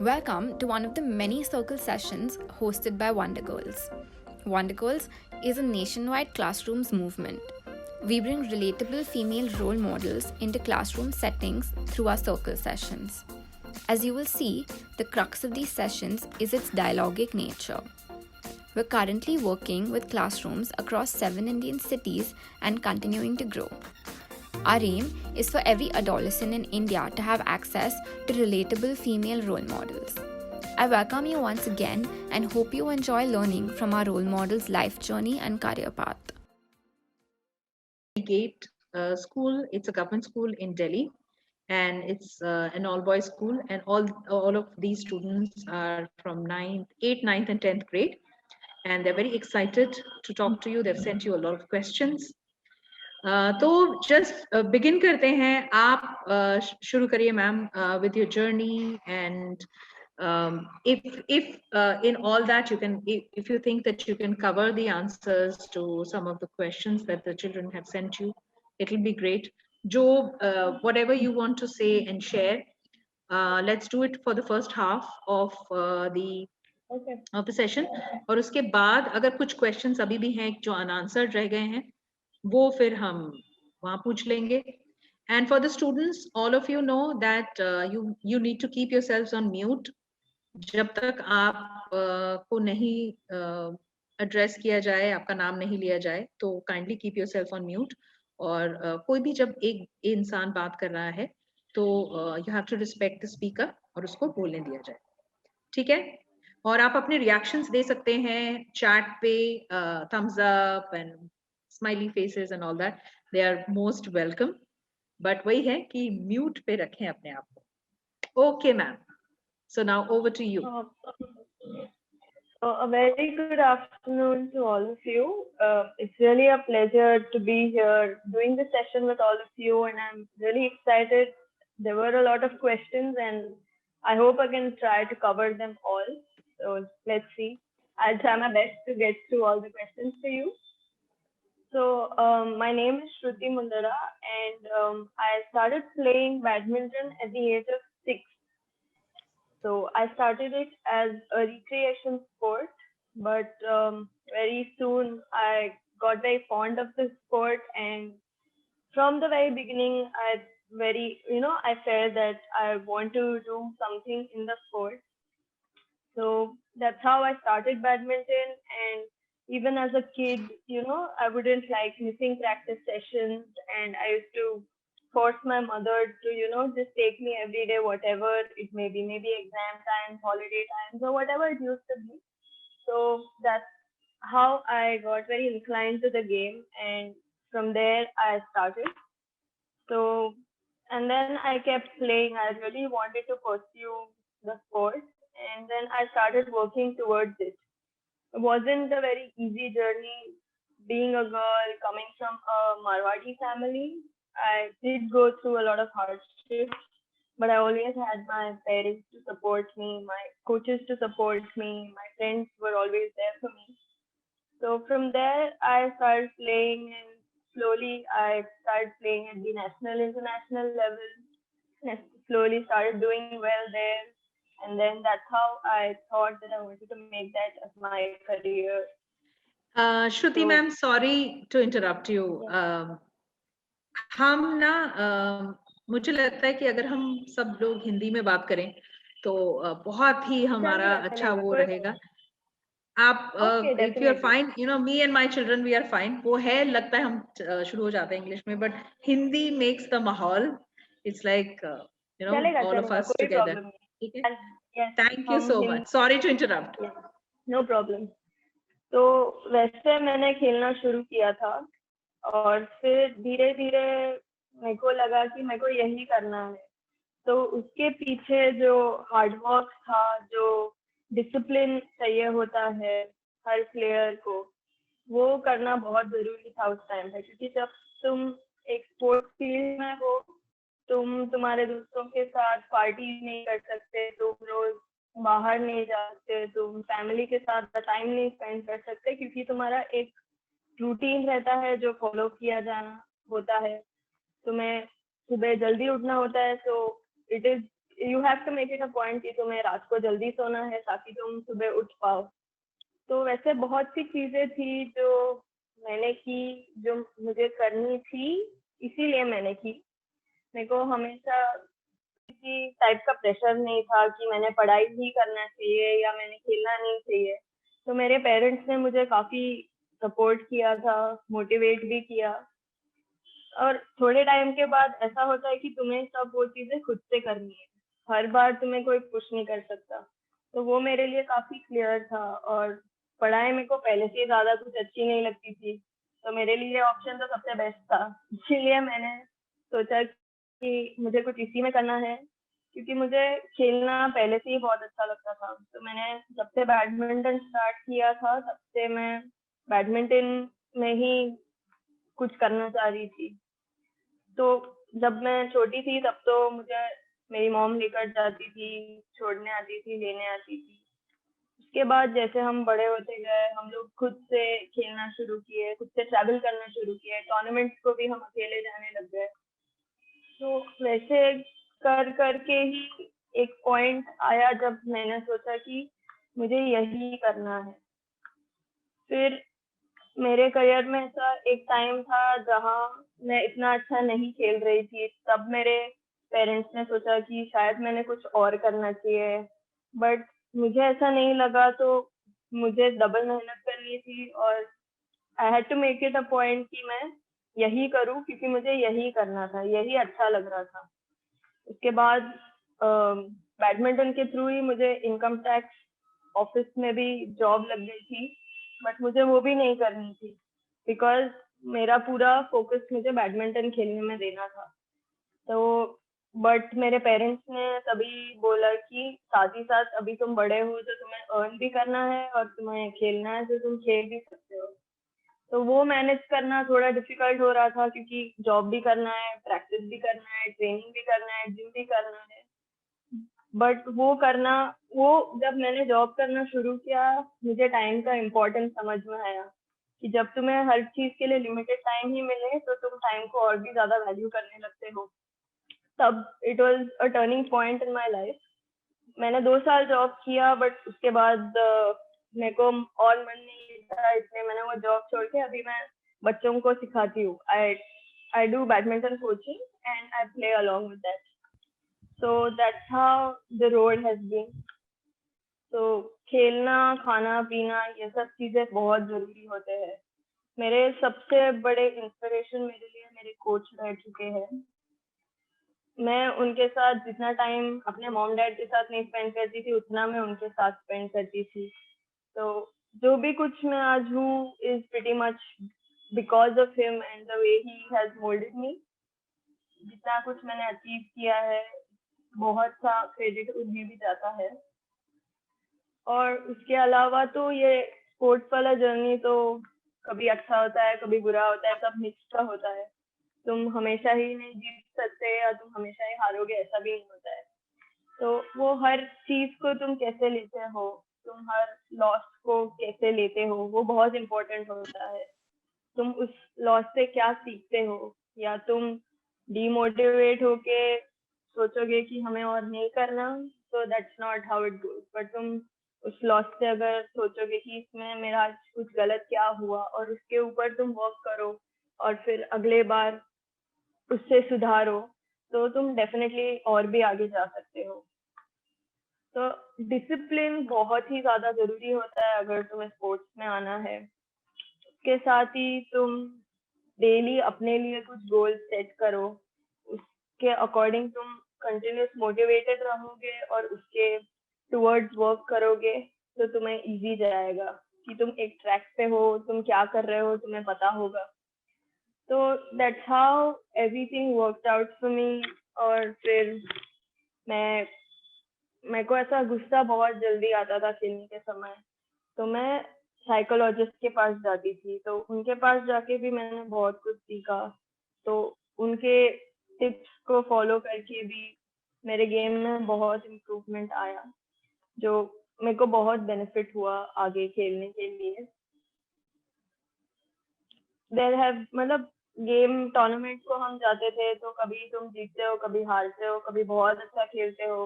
Welcome to one of the many circle sessions hosted by Wonder Girls. Wonder Girls is a nationwide classrooms movement. We bring relatable female role models into classroom settings through our circle sessions. As you will see, the crux of these sessions is its dialogic nature. We're currently working with classrooms across 7 Indian cities and continuing to grow. Our aim is for every adolescent in India to have access to relatable female role models. I welcome you once again and hope you enjoy learning from our role models' life journey and career path. Gate School, it's a government school in Delhi, and it's an all-boys school, and all of these students are from 8th, 9th, and 10th grade, and they're very excited to talk to you. They've sent you a lot of questions. तो just begin करते हैं. आप शुरू करिए ma'am with your journey, and if in all that you can, if you think that you can cover the answers to some of the questions that the children have sent you, it'll be great. Jo, whatever you want to say and share, let's do it for the first half of the session. और उसके बाद अगर कुछ questions अभी भी हैं जो unanswered रह गए हैं, वो फिर हम वहां पूछ लेंगे. And for the students, all of you know that you need to keep yourselves on mute. जब तक आप को नहीं एड्रेस किया जाए, आपका नाम नहीं लिया जाए, तो kindly keep yourself on mute. और कोई भी जब एक इंसान बात कर रहा है तो you have to respect the speaker और उसको बोलने दिया जाए. ठीक है? और आप अपने रिएक्शंस दे सकते हैं चैट पे, thumbs up and smiley faces and all that. They are most welcome. But वही है कि म्यूट पे रखें अपने आप को. Okay ma'am. So now over to you. A very good afternoon to all of you. It's really a pleasure to be here doing this session with all of you, and I'm really excited. There were a lot of questions, and I hope I can try to cover them all. So let's see. I'll try my best to get through all the questions for you. So my name is Shruti Mundara, and I started playing badminton at the age of 6. So I started it as a recreation sport, but very soon I got very fond of the sport, and from the very beginning, I felt that I want to do something in the sport. So that's how I started badminton, and even as a kid, I wouldn't like missing practice sessions, and I used to force my mother to, just take me every day, whatever it may be, maybe exam times, holiday times, or whatever it used to be. So that's how I got very inclined to the game, and from there I started. So, and then I kept playing. I really wanted to pursue the sport, and then I started working towards it. It wasn't a very easy journey being a girl coming from a Marwadi family. I did go through a lot of hardships, but I always had my parents to support me, my coaches to support me, my friends were always there for me. So from there, I started playing, and slowly I started playing at the national, international level, and I slowly started doing well there. And then that's how I thought that I wanted to make that as my career. Shruti ma'am, sorry to interrupt you. हम ना मुझे लगता है कि अगर हम सब लोग हिंदी में बात करें तो बहुत ही हमारा अच्छा वो रहेगा. आप if you are fine, me and my children, we are fine. वो है, लगता है हम शुरू हो जाते हैं इंग्लिश में, but हिंदी makes the माहौल. It's like all of us together. ठीक है? Thank you so much. Sorry to interrupt. No problem. तो वैसे मैंने खेलना शुरू किया था, और फिर धीरे धीरे मेरे को लगा कि मेरे को यही करना है. तो उसके पीछे जो हार्डवर्क था, जो डिसिप्लिन चाहिए होता है हर प्लेयर को, वो करना बहुत जरूरी था उस टाइम पे. क्योंकि जब तुम एक स्पोर्ट्स फील्ड में हो, तुम तुम्हारे दोस्तों के साथ पार्टी नहीं कर सकते, तुम रोज बाहर नहीं जा सकते, तुम फैमिली के साथ टाइम नहीं स्पेंड कर सकते, क्योंकि तुम्हारा एक रूटीन रहता है जो फॉलो किया जाना होता है. तुम्हें सुबह जल्दी उठना होता है. So you have to make it a point कि तुम्हें रात को जल्दी सोना है ताकि तुम सुबह उठ पाओ। तो वैसे बहुत सी चीजें थी जो मैंने की, जो मुझे करनी थी, इसीलिए मैंने की। मेरे को हमेशा किसी टाइप का प्रेशर नहीं था कि मैंने पढ़ाई ही करना चाहिए या मैंने खेलना नहीं चाहिए। तो मेरे पेरेंट्स ने मुझे काफी सपोर्ट किया था, मोटिवेट भी किया। और थोड़े टाइम के बाद ऐसा होता है कि तुम्हें सब वो चीजें खुद से करनी है, हर बार तुम्हें कोई पुश नहीं कर सकता। तो वो मेरे लिए काफी क्लियर था। और पढ़ाई मेरे को पहले से ज्यादा कुछ अच्छी नहीं लगती थी, तो मेरे लिए ऑप्शन तो सबसे बेस्ट था। इसीलिए मैंने सोचा कि मुझे कुछ इसी में करना है, क्योंकि मुझे खेलना पहले से ही बहुत अच्छा लगता था। तो मैंने जब से बैडमिंटन स्टार्ट किया था तब से मैं बैडमिंटन में ही कुछ करना चाह रही थी। तो जब मैं छोटी थी तब तो मुझे मेरी मॉम लेकर जाती थी, छोड़ने आती थी, लेने आती थी। उसके बाद जैसे हम बड़े होते गए, हम लोग खुद से खेलना शुरू किए, खुद से ट्रैवल करना शुरू किए, टूर्नामेंट्स को भी हम अकेले जाने लग गए। तो वैसे कर करके ही एक पॉइंट आया जब मैंने सोचा कि मुझे यही करना है। फिर मेरे करियर में ऐसा एक टाइम था जहाँ मैं इतना अच्छा नहीं खेल रही थी। तब मेरे पेरेंट्स ने सोचा कि शायद मैंने कुछ और करना चाहिए, बट मुझे ऐसा नहीं लगा। तो मुझे डबल मेहनत करनी थी और I had to make it a point कि मैं यही करूँ, क्योंकि मुझे यही करना था, यही अच्छा लग रहा था। उसके बाद बैडमिंटन के थ्रू ही मुझे इनकम टैक्स ऑफिस में भी जॉब लग गई थी, बट मुझे वो भी नहीं करनी थी बिकॉज मेरा पूरा फोकस मुझे बैडमिंटन खेलने में देना था। तो बट मेरे पेरेंट्स ने तभी बोला कि साथ ही साथ अभी तुम बड़े हो तो तुम्हें अर्न भी करना है और तुम्हें खेलना है, तो तुम खेल भी सकते हो। तो वो मैनेज करना थोड़ा डिफिकल्ट हो रहा था, क्योंकि जॉब भी करना है, प्रैक्टिस भी करना है, ट्रेनिंग भी करना है, जिम भी करना है। बट वो जब मैंने जॉब करना शुरू किया, मुझे टाइम का इम्पोर्टेंस समझ में आया कि जब तुम्हें हर चीज के लिए लिमिटेड टाइम ही मिले तो तुम टाइम को और भी ज्यादा वैल्यू करने लगते हो। तब it was a turning point in my life. मैंने 2 साल जॉब किया, बट उसके बाद मेरे को और मन नहीं था, इसलिए मैंने वो जॉब छोड़ के अभी मैं बच्चों को सिखाती हूँ। I do badminton coaching and I play along with that. So that's how the road has been. तो खेलना, खाना पीना, ये सब चीजें बहुत जरूरी होते हैं। मेरे सबसे बड़े इंस्पिरेशन मेरे लिए मेरे कोच रह चुके हैं। मैं उनके साथ जितना टाइम अपने मॉम डैड के साथ नहीं स्पेंड करती थी, उतना मैं उनके साथ स्पेंड करती थी। तो जो भी कुछ मैं आज हूँ is pretty much because of him and the way he has moulded me. जितना कुछ मैंने अचीव किया है, बहुत सा क्रेडिट उन्हें भी जाता है। और उसके अलावा तो ये स्पोर्ट्स वाला जर्नी तो कभी अच्छा होता है, कभी बुरा होता है, सब मिक्स का होता है। तुम हमेशा ही नहीं जीत सकते या तुम हमेशा ही हारोगे, ऐसा भी नहीं होता है। तो वो हर चीज को तुम कैसे लेते हो, तुम हर लॉस को कैसे लेते हो, वो बहुत इम्पोर्टेंट होता है। तुम उस लॉस से क्या सीखते हो, या तुम डीमोटिवेट होके सोचोगे कि हमें और नहीं करना, तो that's not how it goes. But तुम उस लॉस से अगर सोचोगे कि इसमें मेरा आज कुछ गलत क्या हुआ और उसके ऊपर तुम वर्क करो और फिर अगले बार उससे सुधारो, तो तुम डेफिनेटली और भी आगे जा सकते हो। तो डिसिप्लिन बहुत ही ज्यादा जरूरी होता है अगर तुम्हें स्पोर्ट्स में आना है। उसके साथ ही तुम डेली अपने लिए कुछ गोल सेट करो, उसके अकॉर्डिंग तुम कंटिन्यूस मोटिवेटेड रहोगे और उसके टुवर्ड्स वर्क करोगे, तो तुम्हें इजी जाएगा कि तुम एक ट्रैक पे हो, तुम क्या कर रहे हो तुम्हें पता होगा। तो that's how everything worked out for me. और फिर मेरे को ऐसा गुस्सा बहुत जल्दी आता था खेलने के समय, तो मैं साइकोलॉजिस्ट के पास जाती थी। तो उनके पास जाके भी मैंने बहुत कुछ सीखा। तो उनके टिप्स को फॉलो करके भी मेरे गेम में बहुत इम्प्रूवमेंट आया, जो मेरे को बहुत बेनिफिट हुआ आगे खेलने के लिए। देयर हैव मतलब गेम टूर्नामेंट को हम जाते थे तो कभी तुम जीतते हो, कभी हारते हो, कभी बहुत अच्छा खेलते हो।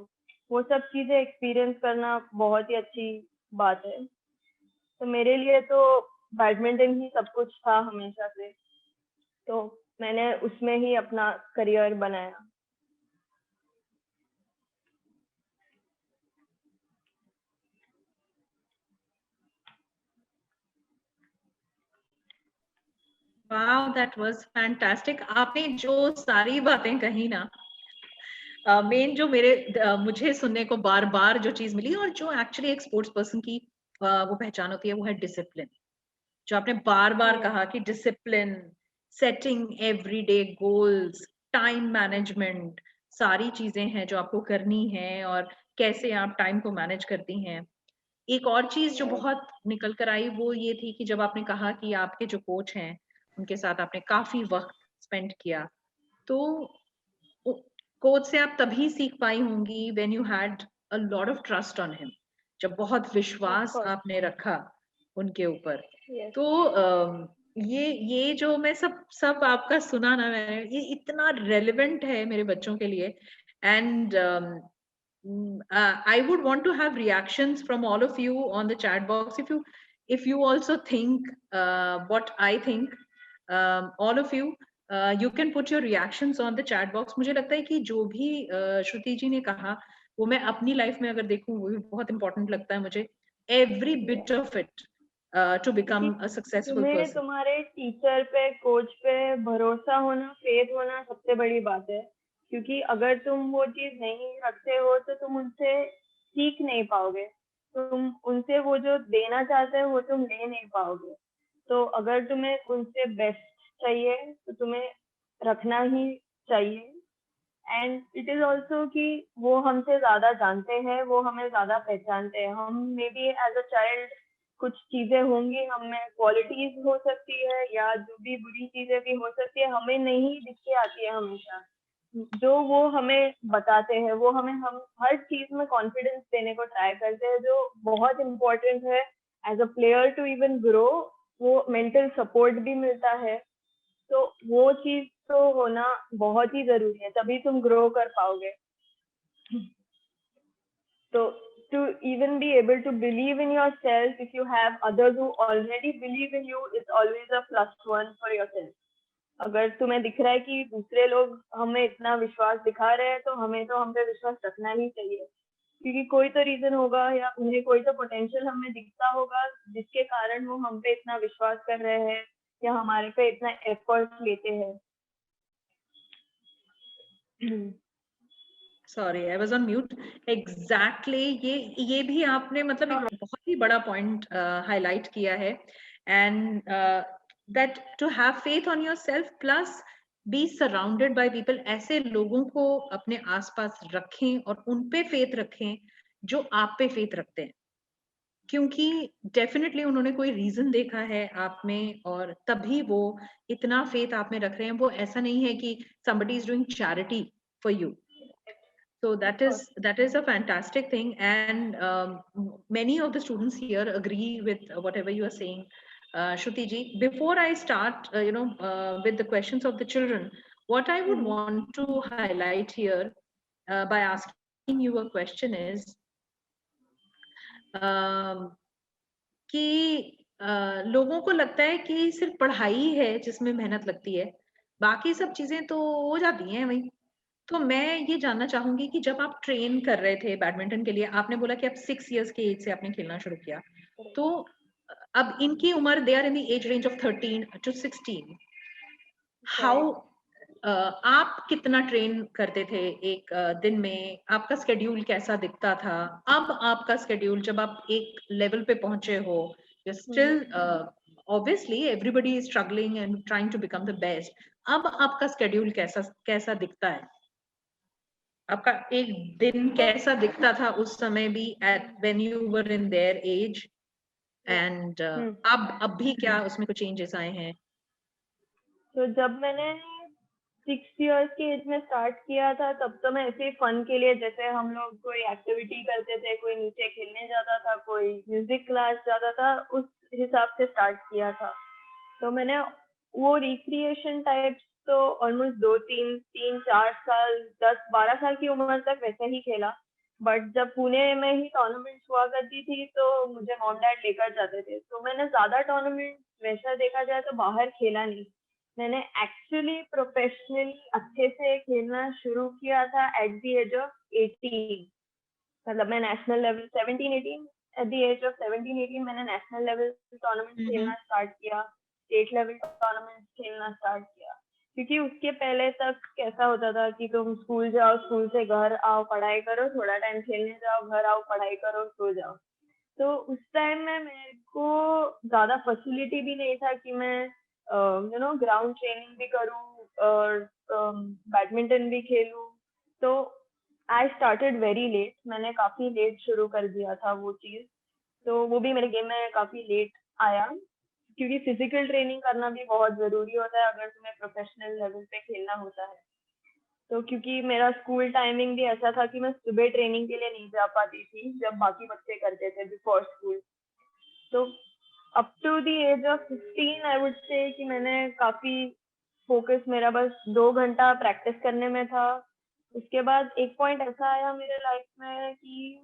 वो सब चीजें एक्सपीरियंस करना बहुत ही अच्छी बात है। तो मेरे लिए तो बैडमिंटन ही सब कुछ था हमेशा से, तो मैंने उसमें ही अपना करियर बनाया। Wow, that was fantastic. आपने जो सारी बातें कही ना, मेन जो मुझे सुनने को बार बार जो चीज मिली, और जो एक्चुअली एक स्पोर्ट्स पर्सन की वो पहचान होती है, वो है डिसिप्लिन। जो आपने बार बार Yes, कहा कि discipline, setting everyday goals, time management, सारी चीजें हैं जो आपको करनी है, और कैसे आप टाइम को मैनेज करती हैं। एक और चीज जो yes, बहुत निकल कर आई वो ये थी कि जब आपने कहा कि आपके जो कोच हैं उनके साथ आपने काफी वक्त स्पेंड किया, तो कोच से आप तभी सीख पाई होंगी when you had a lot of trust on him, जब बहुत of विश्वास course, आपने रखा उनके ऊपर। yes, तो ये जो मैं सब सब आपका सुना ना मैंने, ये इतना रेलेवेंट है मेरे बच्चों के लिए। And I would want to have reactions from all of you on the chat box. If you also think what I think, all of you, you can put your reactions on the chat box. मुझे लगता है कि जो भी श्रुति जी ने कहा वो मैं अपनी लाइफ में अगर देखूं वो भी बहुत important लगता है मुझे, every yes. bit of it, to कि become a successful तुम्हें person. तुम्हारे टीचर पे, कोच पे भरोसा होना, फेथ होना सबसे बड़ी बात है। क्योंकि अगर तुम वो चीज नहीं रखते हो तो तुम उनसे सीख नहीं पाओगे। तुम उनसे वो जो देना चाहते हो वो तुम ले नहीं पाओगे। तो अगर तुम्हें उनसे बेस्ट चाहिए तो तुम्हें रखना ही चाहिए। एंड इट इज ऑल्सो कि वो हमसे ज्यादा जानते हैं, वो हमें ज्यादा पहचानते हैं। हम maybe as a child कुछ चीजें होंगी, हमें क्वालिटीज हो सकती है या जो भी बुरी चीजें भी हो सकती है, हमें नहीं दिख के आती है हमेशा। जो वो हमें बताते हैं वो हमें हम हर चीज में कॉन्फिडेंस देने को ट्राई करते हैं, जो बहुत इम्पोर्टेंट है as a player to even grow. वो मेंटल सपोर्ट भी मिलता है, तो वो चीज तो होना बहुत ही जरूरी है, तभी तुम ग्रो कर पाओगे। तो to even be able to believe in yourself, if you have others who already believe in you, it's always a +1 for yourself. अगर तुम्हें दिख रहा है कि दूसरे लोग हमें इतना विश्वास दिखा रहे हैं, तो हमें तो हम पे विश्वास रखना ही चाहिए। क्योंकि कोई तो रीजन होगा या उन्हें कोई तो पोटेंशियल हमें दिखता होगा जिसके कारण वो हम पे इतना विश्वास कर रहे हैं या हमारे पे इतना एफर्ट लेते हैं। Sorry, I was on mute. Exactly, ये भी आपने मतलब एक बहुत ही बड़ा पॉइंट हाईलाइट किया है। And that to have faith on yourself plus be surrounded by people, ऐसे लोगों को अपने आसपास रखें और उन पे फेथ रखें जो आप पे फेथ रखते हैं, क्योंकि डेफिनेटली उन्होंने कोई रीजन देखा है आप में और तभी वो इतना फेथ आप में रख रहे हैं। वो ऐसा नहीं है कि somebody is doing charity for you. So that is a fantastic thing, and many of the students here agree with whatever you are saying, Shruti ji. Before I start, with the questions of the children, what I would want to highlight here by asking you a question is कि लोगों को लगता है कि सिर्फ पढ़ाई है जिसमें मेहनत लगती है, बाकी सब चीजें तो हो जाती हैं वही। तो मैं ये जानना चाहूंगी कि जब आप ट्रेन कर रहे थे बैडमिंटन के लिए, आपने बोला कि आप 6 इयर्स के एज से आपने खेलना शुरू किया, तो अब इनकी उम्र, they are in the age range of 13 to 16। How आप कितना ट्रेन करते थे एक दिन में? आपका स्केड्यूल कैसा दिखता था? अब आपका स्केड्यूल जब आप एक लेवल पे पहुंचे हो, you still, obviously everybody is struggling and trying to become the best, अब आपका स्केड्यूल कैसा कैसा दिखता है? आपका एक दिन कैसा दिखता था उस समय भी, at when you were in their age, and अब भी क्या उसमें कुछ चेंजेस आए हैं? तो जब मैंने 6 इयर्स की एज में स्टार्ट किया था, तब तो मैं ऐसे ही फन के लिए, जैसे हम लोग कोई एक्टिविटी करते थे, कोई नीचे खेलने जाता था, कोई म्यूजिक क्लास जाता था, उस हिसाब से स्टार्ट किया था। तो मैंने वो रिक्रिएशन टाइप्स तो ऑलमोस्ट 2-3-4 साल 10-12 साल की उम्र तक वैसे ही खेला, बट जब पुणे में ही टूर्नामेंट्स हुआ करती थी तो मुझे मॉम डैड लेकर जाते थे, तो मैंने ज्यादा टूर्नामेंट वैसा देखा जाए तो बाहर खेला नहीं। मैंने एक्चुअली प्रोफेशनली अच्छे से खेलना शुरू किया था एट द एज ऑफ 18। मतलब मैं national level 17-18 at the age of 17-18 मैंने नेशनल लेवल टूर्नामेंट खेलना स्टार्ट किया, स्टेट लेवल टूर्नामेंट खेलना स्टार्ट किया। क्योंकि उसके पहले तक कैसा होता था कि तुम स्कूल जाओ, स्कूल से घर आओ, पढ़ाई करो, थोड़ा टाइम खेलने जाओ, घर आओ, पढ़ाई करो, सो जाओ। तो उस टाइम में मेरे को ज्यादा फैसिलिटी भी नहीं था कि मैं ग्राउंड ट्रेनिंग भी करूँ और बैडमिंटन भी खेलूँ। तो आई स्टार्टेड वेरी लेट, मैंने काफी लेट शुरू कर दिया था वो चीज, तो वो भी मेरे गेम में काफी लेट आया, क्योंकि फिजिकल ट्रेनिंग करना भी बहुत जरूरी होता है अगर तुम्हें प्रोफेशनल लेवल पे खेलना होता है। तो क्योंकि मेरा स्कूल टाइमिंग भी ऐसा था कि मैं सुबह ट्रेनिंग के लिए नहीं जा पाती थी जब बाकी बच्चे करते थे बिफोर स्कूल। तो up to the age of 15 I would say कि मैंने काफी फोकस मेरा बस 2 घंटा प्रैक्टिस करने में था। उसके बाद एक पॉइंट ऐसा आया मेरे लाइफ में कि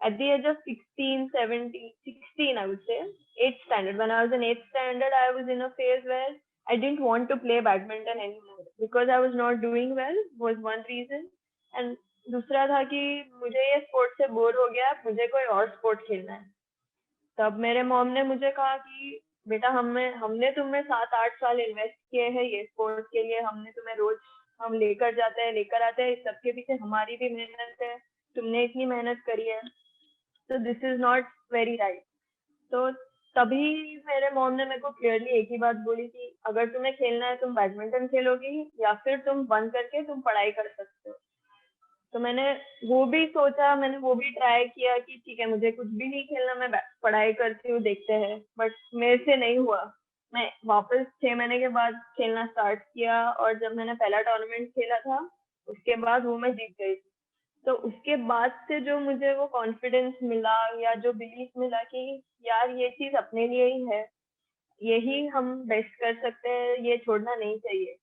at the age of 16 I would say 8th standard, when I was in 8th standard I was in a phase where I didn't want to play badminton anymore because I was not doing well was one reason, and दूसरा था कि मुझे ये sport से bore हो गया, मुझे कोई और स्पोर्ट खेलना है। तब मेरे मॉम ने मुझे कहा कि बेटा हमने तुम्हें 7-8 साल इन्वेस्ट किए हैं ये स्पोर्ट के लिए, हमने तुम्हें रोज हम लेकर जाते हैं लेकर आते हैं, इस सबके पीछे हमारी भी मेहनत है, तुमने इतनी मेहनत करी है, तो this is not very right. तो तभी मेरे मॉम ने मेरे को क्लियरली एक ही बात बोली कि अगर तुम्हें खेलना है तुम बैडमिंटन खेलोगी या फिर तुम बंद करके तुम पढ़ाई कर सकते हो। तो मैंने वो भी सोचा, मैंने वो भी ट्राई किया कि ठीक है मुझे कुछ भी नहीं खेलना, मैं पढ़ाई करती हूँ, देखते हैं, बट मेरे से नहीं हुआ। मैं वापस 6 महीने के बाद खेलना स्टार्ट किया और जब मैंने पहला टूर्नामेंट खेला था उसके बाद वो मैं जीत गई थी। तो उसके बाद से जो मुझे वो कॉन्फिडेंस मिला या जो बिलीफ मिला कि यार ये चीज अपने लिए ही है, यही हम बेस्ट कर सकते हैं, ये छोड़ना नहीं चाहिए।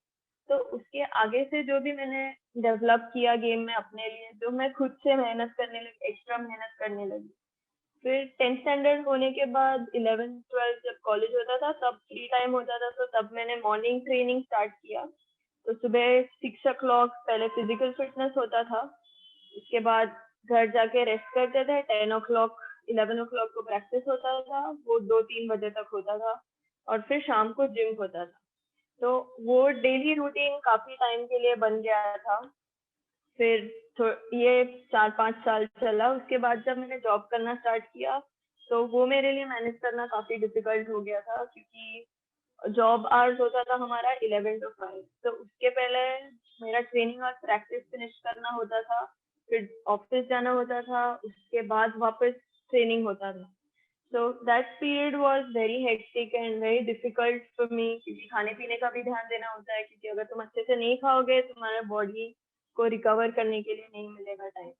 तो उसके आगे से जो भी मैंने डेवलप किया गेम में अपने लिए, जो मैं खुद से मेहनत करने लगी, एक्स्ट्रा मेहनत करने लगी। फिर 10th स्टैंडर्ड होने के बाद 11th 12th जब कॉलेज होता था तब फ्री टाइम होता था, तो तब मैंने मॉर्निंग ट्रेनिंग स्टार्ट किया। तो सुबह 6 o'clock पहले फिजिकल फिटनेस होता था, उसके बाद घर जाके रेस्ट करते थे, 10 o'clock 11 o'clock को प्रैक्टिस होता था, वो 2-3 बजे तक होता था, और फिर शाम को जिम होता था। तो वो डेली रूटीन काफी टाइम के लिए बन गया था। फिर ये 4-5 साल चला, उसके बाद जब मैंने जॉब करना स्टार्ट किया तो वो मेरे लिए मैनेज करना काफी डिफिकल्ट हो गया था, क्योंकि जॉब आवर्स होता था हमारा 11 to 5, तो उसके पहले मेरा ट्रेनिंग और प्रैक्टिस फिनिश करना होता था, फिर ऑफिस जाना होता था, उसके बाद वापस ट्रेनिंग होता था। So that period was very hectic and very difficult for me, क्योंकि खाने पीने का भी ध्यान देना होता है, क्योंकि अगर तुम अच्छे से नहीं खाओगे तुम्हारे बॉडी को रिकवर करने के लिए नहीं मिलेगा टाइम।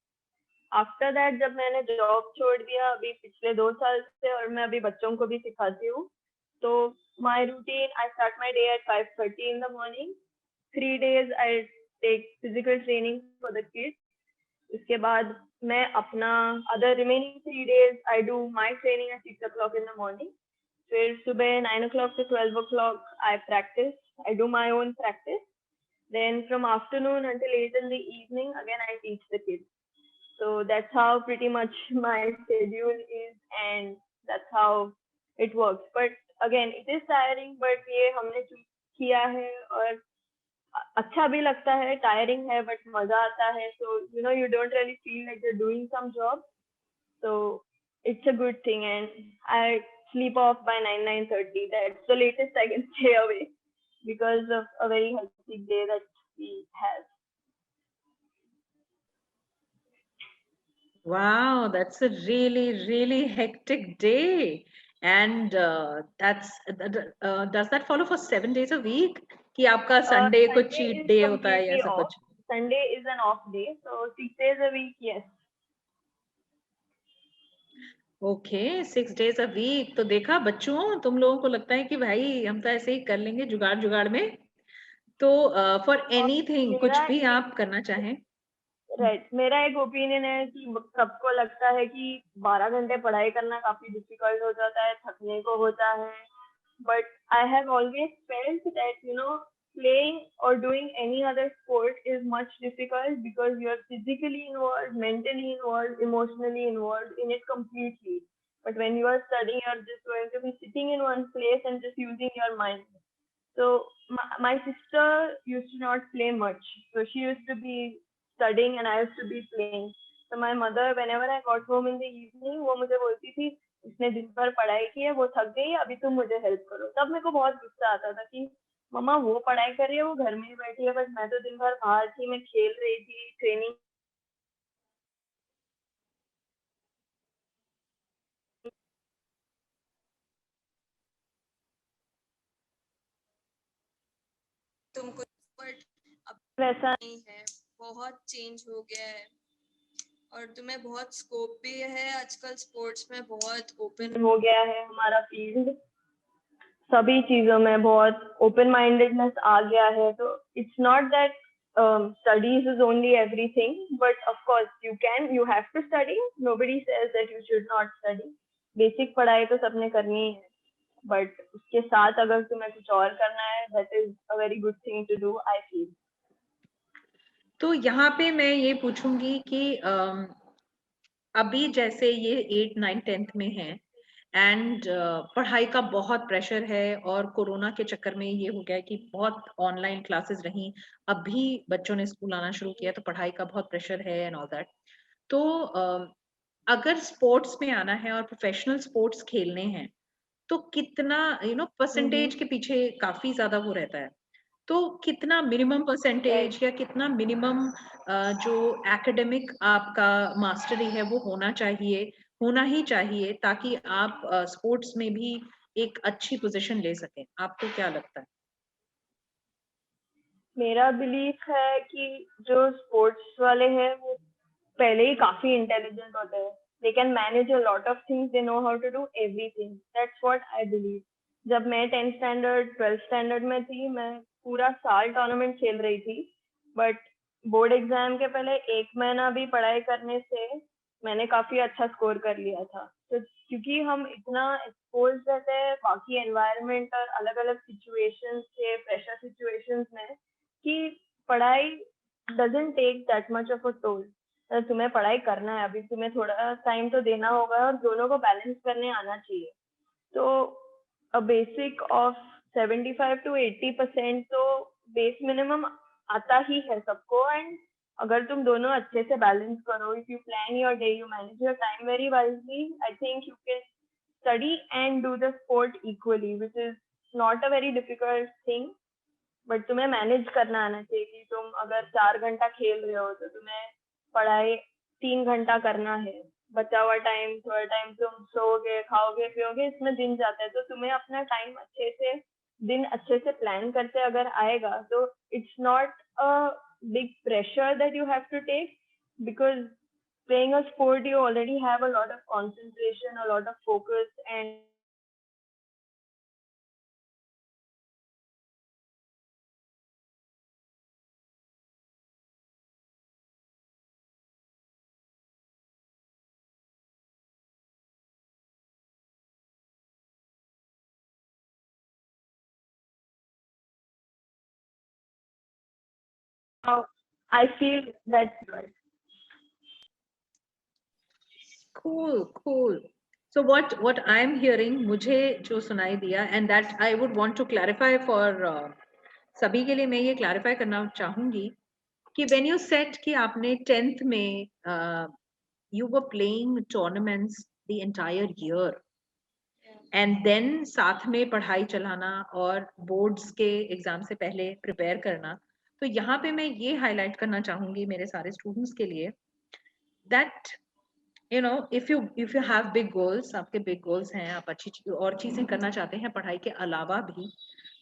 आफ्टर दैट जब मैंने जॉब छोड़ दिया अभी पिछले 2 साल से, और मैं अभी बच्चों को भी सिखाती हूँ, तो my routine, I start my day at 5:30 in the morning, 3 days I take physical training for the kids. उसके बाद मैं अपना other remaining 3 days I do my training at 6 o'clock in the morning। फिर सुबह 9 o'clock to 12 o'clock I practice, I do my own practice. Then from afternoon until 8 in the evening, again I teach the kids. So that's how pretty much my schedule is, and that's how it works. But again, it is tiring, but ये हमने choose किया है और अच्छा भी लगता है, tiring है but मजा आता है, so you don't really feel like you're doing some job, so it's a good thing, and I sleep off by 9-9:30. That's the latest I can stay awake because of a very hectic day that we have. Wow, that's a really, really hectic day. And does that follow for 7 days a week? कि आपका Sunday को Sunday cheat is day होता है या completely ऐसा off. कुछ? Sunday is an off day, so 6 days a week, yes. Okay, 6 days a week। तो देखा बच्चों, तुम लोगों को लगता है कि भाई हम तो ऐसे ही कर लेंगे जुगाड़ जुगाड़ में। तो फॉर और एनीथिंग, कुछ मेरा भी आप करना चाहें। राइट, मेरा एक ओपिनियन है कि सबको लगता है कि 12 घंटे पढ़ाई करना काफी डिफिकल्ट हो जाता है, थकने को होता है, but I have always felt that playing or doing any other sport is much difficult because you're physically involved, mentally involved, emotionally involved in it completely. But when you are studying, you're just going to be sitting in one place and just using your mind. So my sister used to not play much. So she used to be studying and I used to be playing. So my mother, whenever I got home in the evening, वो मुझे बोलती थी, इसने दिन भर पढ़ाई की है, वो थक गई है, अभी तुम मुझे हेल्प करो। तब मेरे को बहुत गुस्सा आता था कि मम्मा वो पढ़ाई कर रही है, वो घर में ही बैठी है, बट मैं तो दिन भर बाहर थी, मैं खेल रही थी, ट्रेनिंग। तुम कुछ, बट अब वैसा नहीं है, बहुत चेंज हो गया है और तुम्हें बहुत स्कोप भी है आजकल, स्पोर्ट्स में बहुत ओपन हो गया है हमारा फील्ड, सभी चीजों में बहुत ओपन माइंडेडनेस आ गया है। तो it's not that studies is only everything, but of course you have to study. Nobody says that you should not study. Basic पढ़ाई तो सबने करनी ही है, बट उसके साथ अगर तुम्हें कुछ और करना है, that is a very good thing to do, I feel. तो यहाँ पे मैं ये पूछूंगी कि अभी जैसे ये 8, 9, 10th में है एंड पढ़ाई का बहुत प्रेशर है, और कोरोना के चक्कर में ये हो गया है कि बहुत ऑनलाइन क्लासेस रही, अभी बच्चों ने स्कूल आना शुरू किया, तो पढ़ाई का बहुत प्रेशर है एंड ऑल दैट। तो अगर स्पोर्ट्स में आना है और प्रोफेशनल स्पोर्ट्स खेलने हैं, तो कितना परसेंटेज के पीछे काफी ज्यादा वो रहता है। तो कितना मिनिमम परसेंटेज या कितना मिनिमम जो एकेडमिक आपका मास्टरी है वो होना ही चाहिए, ताकि आप स्पोर्ट्स में भी एक अच्छी पोजीशन ले सकें। आपको क्या लगता है? मेरा बिलीफ है कि जो स्पोर्ट्स वाले हैं वो पहले ही काफी इंटेलिजेंट होते हैं। They can manage a lot of things, they know how to do everything, that's what I believe. जब मैं 10th स्टैंडर्ड 12th स्टैंडर्ड में थी, मैं पूरा साल टूर्नामेंट खेल रही थी, बट बोर्ड एग्जाम के पहले 1 महीना भी पढ़ाई करने से मैंने काफी अच्छा स्कोर कर लिया था। तो क्योंकि हम इतना एक्सपोज रहते हैं बाकी एनवायरनमेंट और अलग अलग सिचुएशंस के प्रेशर सिचुएशंस में, कि पढ़ाई doesn't take that much of a toll. तुम्हें पढ़ाई करना है, अभी तुम्हें थोड़ा टाइम तो देना होगा और दोनों को बैलेंस करने आना चाहिए। तो अ बेसिक ऑफ 75 to 80% तो बेस मिनिमम आता ही है सबको। एंड अगर तुम दोनों अच्छे से बैलेंस करो, if you plan your day, you manage your time very wisely, I think you can study and do the sport equally, which is not a very difficult thing. But तुम्हें manage करना आना चाहिए कि तुम अगर 4 घंटा खेल रहे हो तो तुम्हें पढ़ाई 3 घंटा करना है। बचा हुआ टाइम, थोड़ा टाइम तुम सोओगे, खाओगे, पियोगे, इसमें दिन जाता है। तो तुम्हें अपना टाइम अच्छे से प्लान करते अगर आएगा, तो it's not a big pressure that you have to take, because playing a sport you already have a lot of concentration, a lot of focus, and I feel that's good. Cool. So what I'm hearing, मुझे जो सुनाई दिया, and that I would want to clarify for सभी के लिए मैं ये clarify करना चाहूंगी कि when you said कि आपने 10th में you were playing tournaments the entire year, and then साथ में पढ़ाई चलाना और बोर्ड्स के एग्जाम से पहले प्रिपेयर करना। तो यहाँ पे मैं ये हाईलाइट करना चाहूंगी मेरे सारे स्टूडेंट्स के लिए, that if you have big goals, आपके big goals हैं, आप अच्छी और चीजें करना चाहते हैं पढ़ाई के अलावा भी,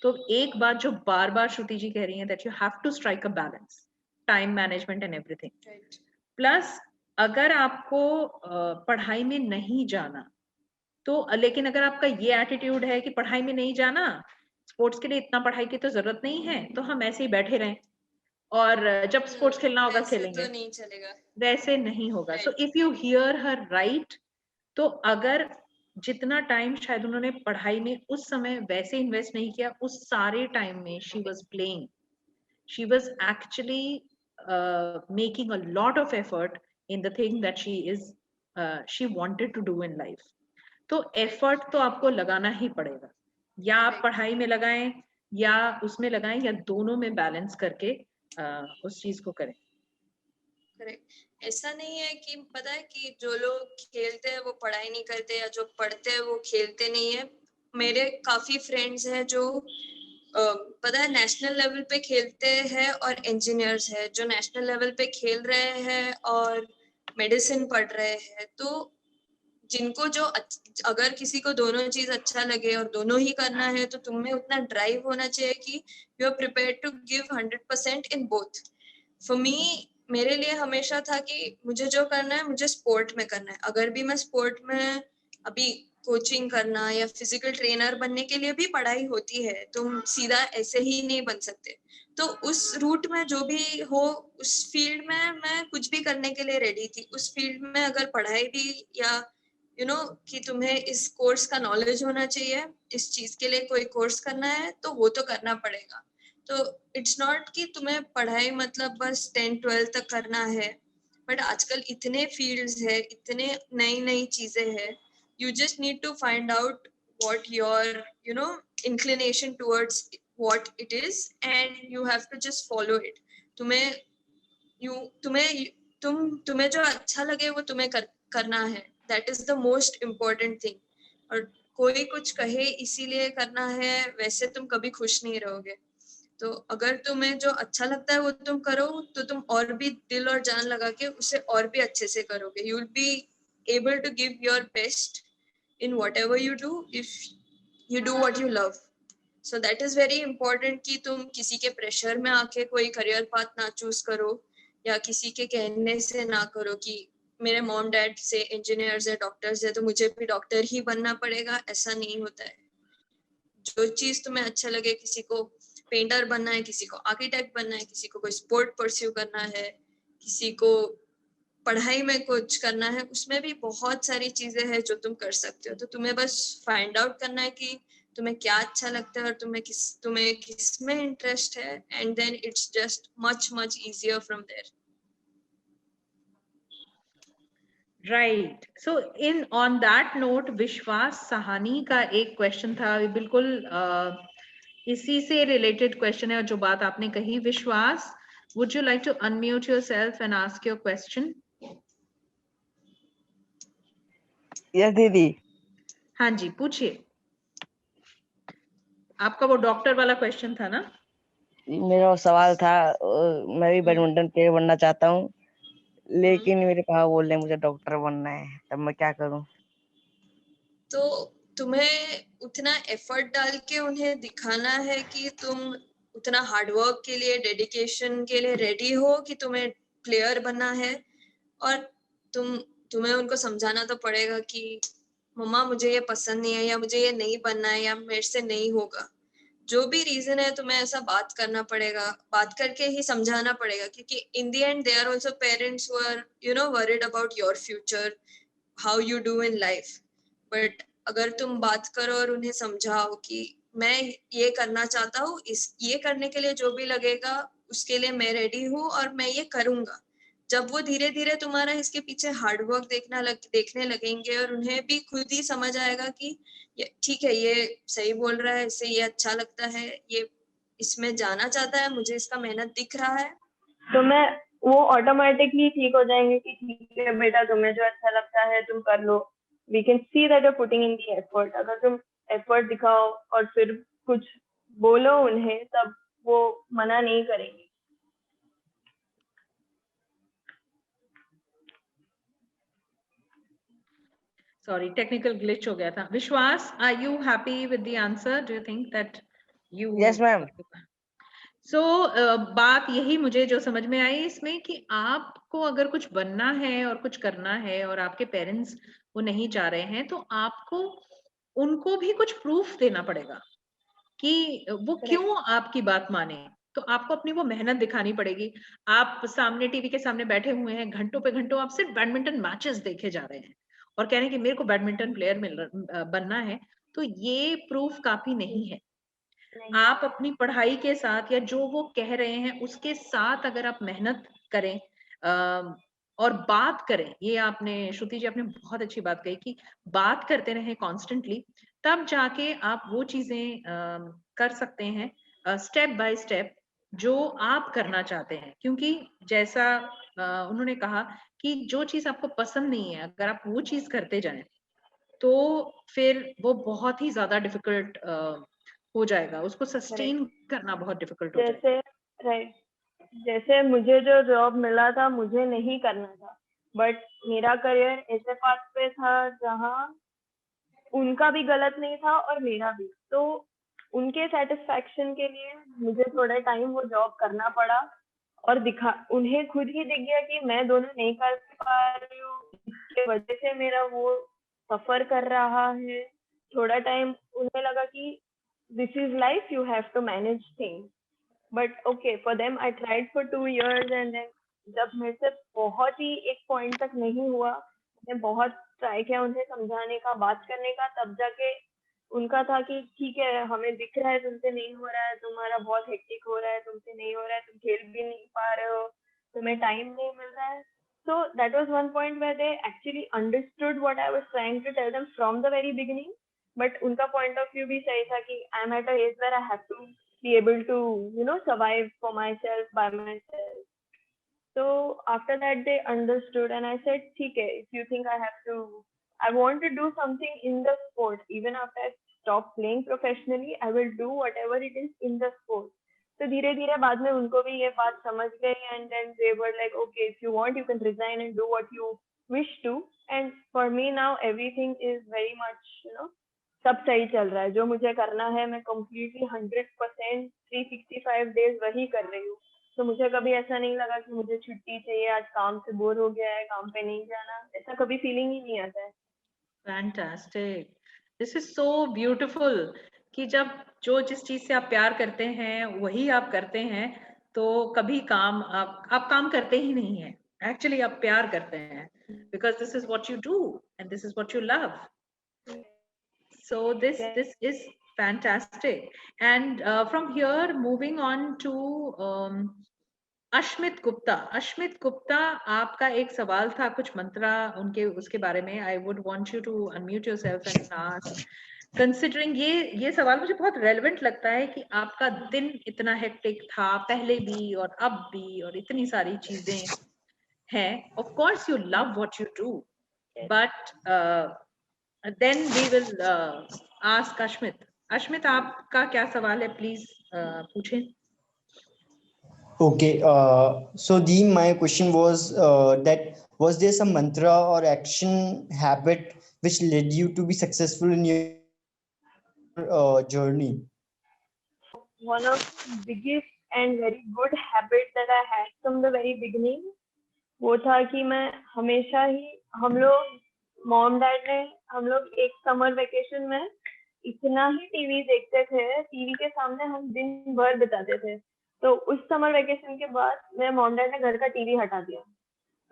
तो एक बात जो बार बार श्रुति जी कह रही हैं, that you have to strike a balance, time management and everything. Right. Plus अगर आपको पढ़ाई में नहीं जाना तो, लेकिन अगर आपका ये एटीट्यूड है कि पढ़ाई में नहीं जाना, स्पोर्ट्स के लिए इतना पढ़ाई की तो जरूरत नहीं है, तो हम ऐसे ही बैठे रहें और जब स्पोर्ट्स खेलना होगा वैसे खेलेंगे, तो नहीं चलेगा। वैसे नहीं होगा। So right. If you hear her right, तो अगर जितना टाइम शायद उन्होंने पढ़ाई में उस समय वैसे इन्वेस्ट नहीं किया, उस सारे टाइम में she was playing, she was actually making a lot of effort in the thing that she wanted to do in life. तो एफर्ट तो आपको लगाना ही पड़ेगा, या आप पढ़ाई में लगाएं या उसमें लगाएं, या दोनों में बैलेंस करके उस चीज को करें। करेक्ट। ऐसा नहीं है कि पता है कि जो लोग खेलते हैं वो पढ़ाई नहीं करते, या जो पढ़ते हैं वो खेलते नहीं है। मेरे काफी फ्रेंड्स हैं जो पता है नेशनल लेवल पे खेलते हैं और इंजीनियर्स हैं, जो नेशनल लेवल पे खेल रहे हैं और मेडिसिन पढ़ रहे हैं। तो जिनको जो अगर किसी को दोनों चीज अच्छा लगे और दोनों ही करना है, तो तुम में उतना ड्राइव होना चाहिए कि you are prepared to give 100% in both. For me, मेरे लिए हमेशा था कि मुझे जो करना है मुझे स्पोर्ट में करना है। अगर भी मैं स्पोर्ट में अभी कोचिंग करना या फिजिकल ट्रेनर बनने के लिए भी पढ़ाई होती है, तुम सीधा ऐसे ही नहीं बन सकते। तो उस रूट में जो भी हो, उस फील्ड में मैं कुछ भी करने के लिए रेडी थी। उस फील्ड में अगर पढ़ाई भी, या कि तुम्हें इस कोर्स का नॉलेज होना चाहिए, इस चीज के लिए कोई कोर्स करना है, तो वो तो करना पड़ेगा। तो इट्स नॉट कि तुम्हें पढ़ाई मतलब बस 10-12 तक करना है, बट आजकल इतने फील्ड्स है, इतने नई नई चीजें हैं। You just need to find out what your inclination towards what it is, and you have to just follow it. तुम्हें तुम्हें जो अच्छा लगे वो तुम्हें करना है। That is the most important thing. और कोई कुछ कहे इसीलिए करना है, वैसे तुम कभी खुश नहीं रहोगे। तो अगर तुम्हें जो अच्छा लगता है वो तुम करो, तो तुम और भी दिल और जान लगा के उसे और भी अच्छे से करोगे। You will be able to give your best in whatever you do if you do what you love. So that is very important कि तुम किसी के प्रेशर में आके कोई करियर पाथ ना चूज करो, या किसी के कहने से ना करो कि मेरे मॉम डैड से इंजीनियर्स है, डॉक्टर्स है, तो मुझे भी डॉक्टर ही बनना पड़ेगा। ऐसा नहीं होता है। जो चीज तुम्हें अच्छा लगे, किसी को पेंटर बनना है, किसी को आर्किटेक्ट बनना है, किसी को कोई स्पोर्ट परस्यू करना है, किसी को पढ़ाई में कुछ करना है, उसमें भी बहुत सारी चीजें हैं जो तुम कर सकते हो। तो तुम्हें बस फाइंड आउट करना है कि तुम्हें क्या अच्छा लगता है और तुम्हें किस में इंटरेस्ट है, and then it's just much much easier from there. Right. So in on that note, Vishwas Sahani का एक क्वेश्चन था, बिल्कुल इसी से रिलेटेड क्वेश्चन है। और जो बात आपने कही, विश्वास, would you like to unmute yourself and ask your question? Yes दीदी। हाँ जी, पूछिए। आपका वो डॉक्टर वाला क्वेश्चन था ना? मेरा सवाल था, मैं भी बैडमिंटन प्लेयर बनना चाहता हूँ, लेकिन मेरे पापा बोल रहे हैं मुझे डॉक्टर बनना है, तब मैं क्या करूँ? तो तुम्हें उतना एफर्ट डाल के उन्हें दिखाना है कि तुम उतना हार्डवर्क के लिए, डेडिकेशन के लिए रेडी हो कि तुम्हें प्लेयर बनना है। और तुम्हें उनको समझाना तो पड़ेगा कि मम्मा मुझे ये पसंद नहीं है, या मुझे ये नहीं बनना है, या मेरे से नहीं होगा। जो भी रीजन है, तुम्हें ऐसा बात करना पड़ेगा, बात करके ही समझाना पड़ेगा, क्योंकि in the end they are also parents who are worried about your future, how you do in life. But अगर तुम बात करो और उन्हें समझाओ कि मैं ये करना चाहता हूँ, ये करने के लिए जो भी लगेगा उसके लिए मैं रेडी हूँ और मैं ये करूंगा। जब वो धीरे धीरे तुम्हारा इसके पीछे हार्डवर्क देखने लगेंगे, और उन्हें भी खुद ही समझ आएगा कि ठीक है, ये सही बोल रहा है, इससे ये अच्छा लगता है, ये इसमें जाना चाहता है, मुझे इसका मेहनत दिख रहा है, तो मैं वो ऑटोमेटिकली ठीक हो जाएंगे कि ठीक है बेटा, तुम्हें जो अच्छा लगता है तुम कर लो। We can see that you putting in the effort. अगर तुम एफर्ट दिखाओ और फिर कुछ बोलो उन्हें, तब वो मना नहीं करेंगे। Sorry, technical glitch हो गया था। विश्वास, are you happy with the answer? Do you think that you? Yes, ma'am. सो बात यही मुझे जो समझ में आई इसमें कि आपको अगर कुछ बनना है और कुछ करना है और आपके पेरेंट्स वो नहीं चाह रहे हैं, तो आपको उनको भी कुछ प्रूफ देना पड़ेगा कि वो क्यों आपकी बात माने। तो आपको अपनी वो मेहनत दिखानी पड़ेगी। आप सामने टीवी के सामने बैठे हुए हैं, घंटों पे घंटों आप सिर्फ बैडमिंटन मैचेस देखे जा रहे हैं और कह रहे हैं कि मेरे को बैडमिंटन प्लेयर बनना है, तो ये प्रूफ काफी नहीं है। आप अपनी पढ़ाई के साथ या जो वो कह रहे हैं उसके साथ अगर आप मेहनत करें और बात करें, ये आपने श्रुति जी आपने बहुत अच्छी बात कही कि बात करते रहें कॉन्स्टेंटली, तब जाके आप वो चीजें कर सकते हैं स्टेप बाय स्टेप जो आप करना चाहते हैं। क्योंकि जैसा उन्होंने कहा कि जो चीज आपको पसंद नहीं है अगर आप वो चीज करते जाएं तो फिर वो बहुत ही ज्यादा डिफिकल्ट हो जाएगा, उसको सस्टेन करना बहुत डिफिकल्ट हो जाएगा। जैसे राइट, जैसे मुझे जो जॉब मिला था मुझे नहीं करना था, बट मेरा करियर ऐसे पाथ पे था जहाँ उनका भी गलत नहीं था और मेरा भी, तो उनके सेटिस्फैक्शन के लिए मुझे थोड़ा टाइम वो जॉब करना पड़ा और दिखा उन्हें खुद ही दिख गया कि मैं दोनों नहीं कर पा रही हूँ, इसके वजह से मेरा वो सफर कर रहा है। थोड़ा टाइम उन्हें लगा कि this is life, you have to manage things, but okay for them I tried for 2 years and then जब मेरे से बहुत ही एक पॉइंट तक नहीं हुआ, मैंने बहुत ट्राई किया उन्हें समझाने का, बात करने का, तब जाके उनका था कि ठीक है हमें दिख रहा है तुमसे नहीं हो रहा है, तुम्हारा बहुत हेक्टिक हो रहा है, तुमसे नहीं हो रहा है, तुम खेल भी नहीं पा रहे हो, तुम्हें टाइम नहीं मिल रहा है। So that was one point where they actually understood what I was trying to tell them from the very beginning. But उनका point of view भी सही था कि I'm at a age where I have to be able to, you know, survive for myself by myself. So after that they understood and I said, ठीक है, if you think I want to do something in the sport, even after I stop playing professionally, I will do whatever it is in the sport. तो धीरे धीरे बाद में उनको भी ये बात समझ गई and then they were like okay if you want you can resign and do what you wish to, and for me now everything is very much you know, सब सही चल रहा है, जो मुझे करना है मैं कंप्लीटली 100% 365 days वही कर रही हूँ। तो मुझे कभी ऐसा नहीं लगा कि मुझे छुट्टी चाहिए, आज काम से बोर हो गया है, काम पे नहीं जाना, ऐसा कभी फीलिंग ही नहीं आता है। Fantastic, this is so beautiful कि जब जो जिस चीज से आप प्यार करते हैं वही आप करते हैं तो कभी काम आप काम करते ही नहीं है, एक्चुअली आप प्यार करते हैं because this is what you do and this is what you love. So this is fantastic. And from here, moving on to Ashmit Gupta. Ashmit Gupta, आपका एक सवाल था कुछ मंत्रा उनके उसके बारे में। I would want you to unmute yourself and ask, considering ये सवाल मुझे बहुत रेलेवेंट लगता है कि आपका दिन इतना हेक्टिक था पहले भी और अब भी और इतनी सारी चीजें हैं। Of course you love what you do, but then we will ask Ashmit. Ashmit, आपका क्या सवाल है, प्लीज पूछें। Okay, so Dean, my question was that was there some mantra or action habit which led you to be successful in your journey? One of the biggest and very good habit that I had from the very beginning वो था कि मैं हमेशा ही, हम लोग mom dad ने, हम लोग एक समर वेकेशन में इतना ही टीवी देखते थे, टीवी के सामने हम दिन भर बिताते थे। तो उस समर वेकेशन के बाद मेरे मॉम डैड ने घर का टीवी हटा दिया,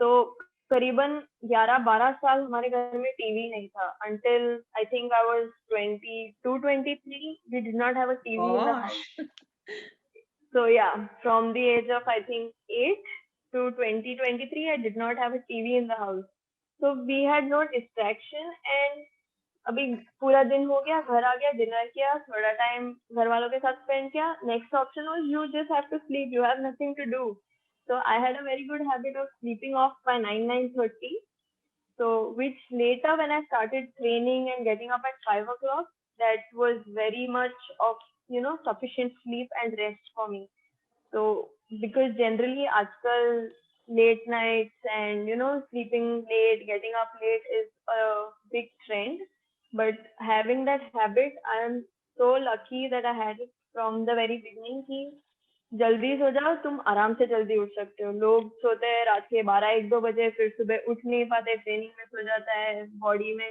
तो करीबन 11-12 साल हमारे घर में टीवी नहीं था until I think I was 22-23 we did not have a TV in the house. So yeah, from the age of I think 8 to 20-23 I did not have a TV in the house, so we had no distraction and अभी पूरा दिन हो गया, घर आ गया, dinner किया, थोड़ा time घर वालों के साथ स्पेंड किया, next option was you just have to sleep, you have nothing to do. So I had a very good habit of sleeping off by 9-9:30. So which later when I started training and getting up at 5 o'clock, that was very much of, you know, sufficient sleep and rest for me. So because generally आजकल late nights and, you know, sleeping late, getting up late is a big trend. But having that habit, I am so lucky that I had it from the very beginning. कि जल्दी सो जाओ, तुम आराम से जल्दी उठ सकते हो। लोग सोते हैं रात के 12-1-2 बजे, फिर सुबह उठ नहीं पाते, ट्रेनिंग में सो जाता है, बॉडी में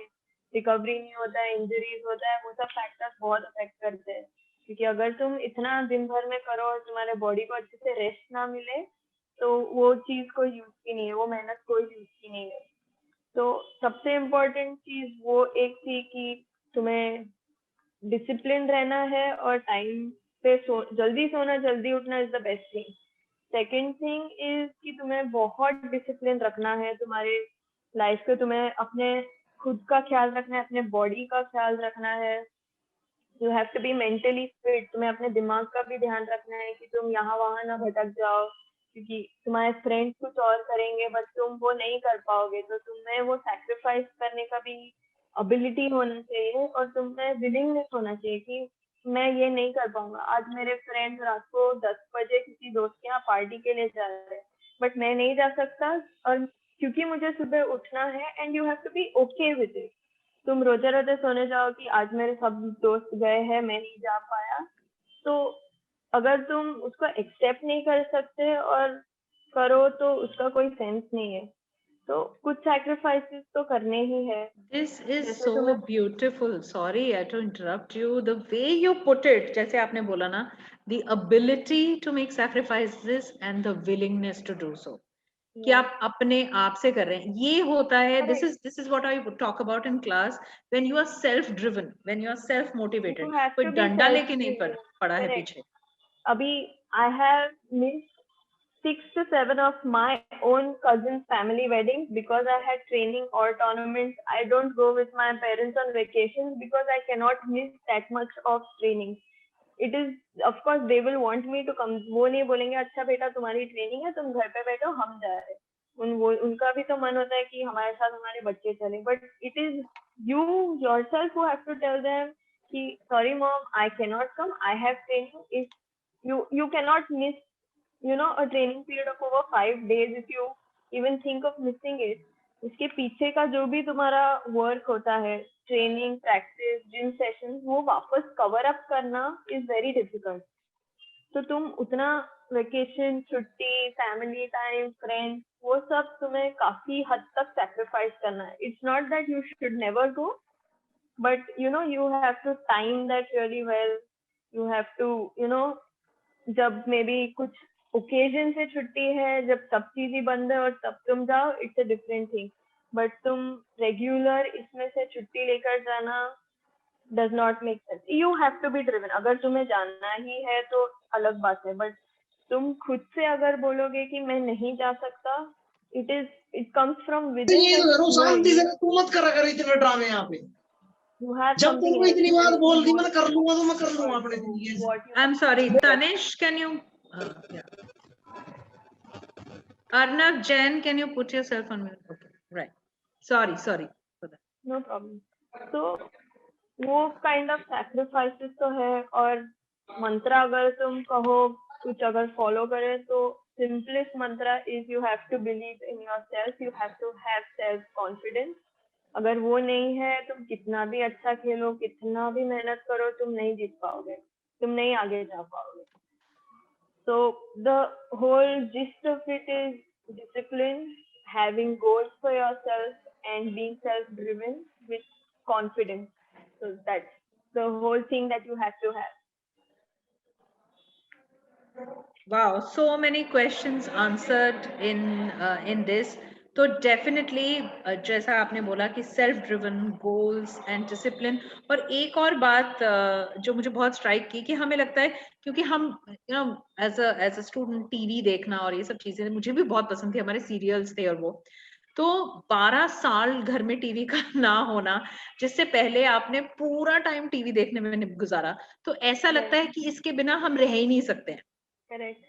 रिकवरी नहीं होता है, इंजरीज होता है, वो सब फैक्टर्स बहुत अफेक्ट करते हैं। क्योंकि अगर तुम इतना दिन भर में करो और तुम्हारे बॉडी को अच्छे से रेस्ट ना मिले, तो वो चीज कोई यूज की नहीं है, वो मेहनत कोई यूज की नहीं है। तो सबसे इम्पोर्टेंट चीज वो एक थी कि तुम्हें डिसिप्लिन रहना है और टाइम पे जल्दी सोना, जल्दी उठना is the best thing. Second thing is कि तुम्हें बहुत डिसिप्लिन रखना है तुम्हारे लाइफ पे। तुम्हें अपने खुद का ख्याल रखना है, अपने बॉडी का ख्याल रखना है। You have to be mentally fit. तुम्हें अपने दिमाग का भी ध्यान रखना है कि तुम यहाँ वहां ना भटक जाओ, क्योंकि तुम्हारे फ्रेंड्स कुछ और करेंगे बट तुम वो नहीं कर पाओगे। तो तुम्हें वो सैक्रिफाइस करने का भी एबिलिटी होना चाहिए और तुम्हें विलिंगनेस होना चाहिए कि मैं ये नहीं कर पाऊंगा। आज मेरे फ्रेंड्स रात को 10 बजे किसी दोस्त के यहाँ पार्टी के लिए जा रहे हैं, बट मैं नहीं जा सकता, और क्योंकि मुझे सुबह उठना है। And you have to be okay with it. तुम रोते रोते सोने जाओ कि आज मेरे सब दोस्त गए हैं, मैं नहीं जा पाया, तो अगर तुम उसको एक्सेप्ट नहीं कर सकते और करो तो उसका कोई सेंस नहीं है। तो कुछ सैक्रिफाइसेस तो करने ही है। This is जैसे so तुम्हें beautiful. Sorry, I had to interrupt you. The way you put it, जैसे आपने बोला ना, the ability to make sacrifices and the willingness to do so. कि आप अपने आप से कर रहे हैं, ये होता है. This is what I would talk about in class. When you are self driven, when you are self motivated. you have कोई to be डंडा लेके नहीं self-driven. पड़ा है Correct. पीछे. Abhi, I have missed 6 to 7 of my own cousins' family weddings because I had training or tournaments. I don't go with my parents on vacations because I cannot miss that much of training. It is, of course, they will want me to come. वो नहीं बोलेंगे अच्छा बेटा तुम्हारी training है, तुम घर पे बैठो, हम जा रहे हैं। उनका भी तो मन होता है कि हमारे साथ हमारे बच्चे चले, but it is you yourself who have to tell them कि sorry mom, I cannot come, I have training. If you cannot miss a training period of over 5 days, if you even think of missing it, उसके पीछे का जो भी तुम्हारा work होता है, training, practice, gym session, वो वापस कवर अप करना इज वेरी डिफिकल्ट। तो तुम उतना वेकेशन, छुट्टी, फैमिली टाइम, फ्रेंड्स, वो सब तुम्हें काफी हद तक सैक्रिफाइस करना है। It's not that you should never go, but you have to time that really well. You have to जब मे बी कुछ ओकेजन से छुट्टी है, जब सब चीज ही बंद है और तब तुम जाओ, it's a different thing. But तुम रेगुलर इसमें से छुट्टी लेकर जाना does not make sense. You have to be driven. अगर तुम्हें जाना ही है तो अलग बात है, बट तुम खुद से अगर बोलोगे कि मैं नहीं जा सकता, it comes from within. शांति से तू मत करा कर इतने ड्रामे यहाँ पे। You have जब something तुमको else इतनी to बात do, बोल दी, what मैं कर लूंगा तो मैं कर you लूंगा want अपने to do, जिंदगी से। what you I'm want sorry, to do. Tanish, can you? Yeah. Arnav Jain, can you put yourself on mute? Okay, right. Sorry for that. No problem. तो वो काइंड ऑफ सैक्रिफाइसेस तो है। और मंत्रा अगर तुम कहो कुछ अगर फॉलो करे, तो simplest mantra is you have to believe in yourself, you have to have self confidence. अगर वो नहीं है, तुम कितना भी अच्छा खेलो, कितना भी मेहनत करो, तुम नहीं जीत पाओगे, तुम नहीं आगे जा पाओगे। So the whole gist of it is discipline, having goals for yourself, and being self-driven with confidence. So that's the whole thing that you have to have. Wow, so many questions answered in this. तो definitely जैसा आपने बोला कि self driven, goals and discipline. और एक और बात जो मुझे बहुत स्ट्राइक की, कि हमें लगता है क्योंकि हम एज अ स्टूडेंट टीवी देखना और ये सब चीजें मुझे भी बहुत पसंद थी, हमारे सीरियल्स थे और वो तो 12 साल घर में टीवी का ना होना, जिससे पहले आपने पूरा टाइम टीवी देखने में गुजारा, तो ऐसा लगता है कि इसके बिना हम रह ही नहीं सकते हैं। Correct.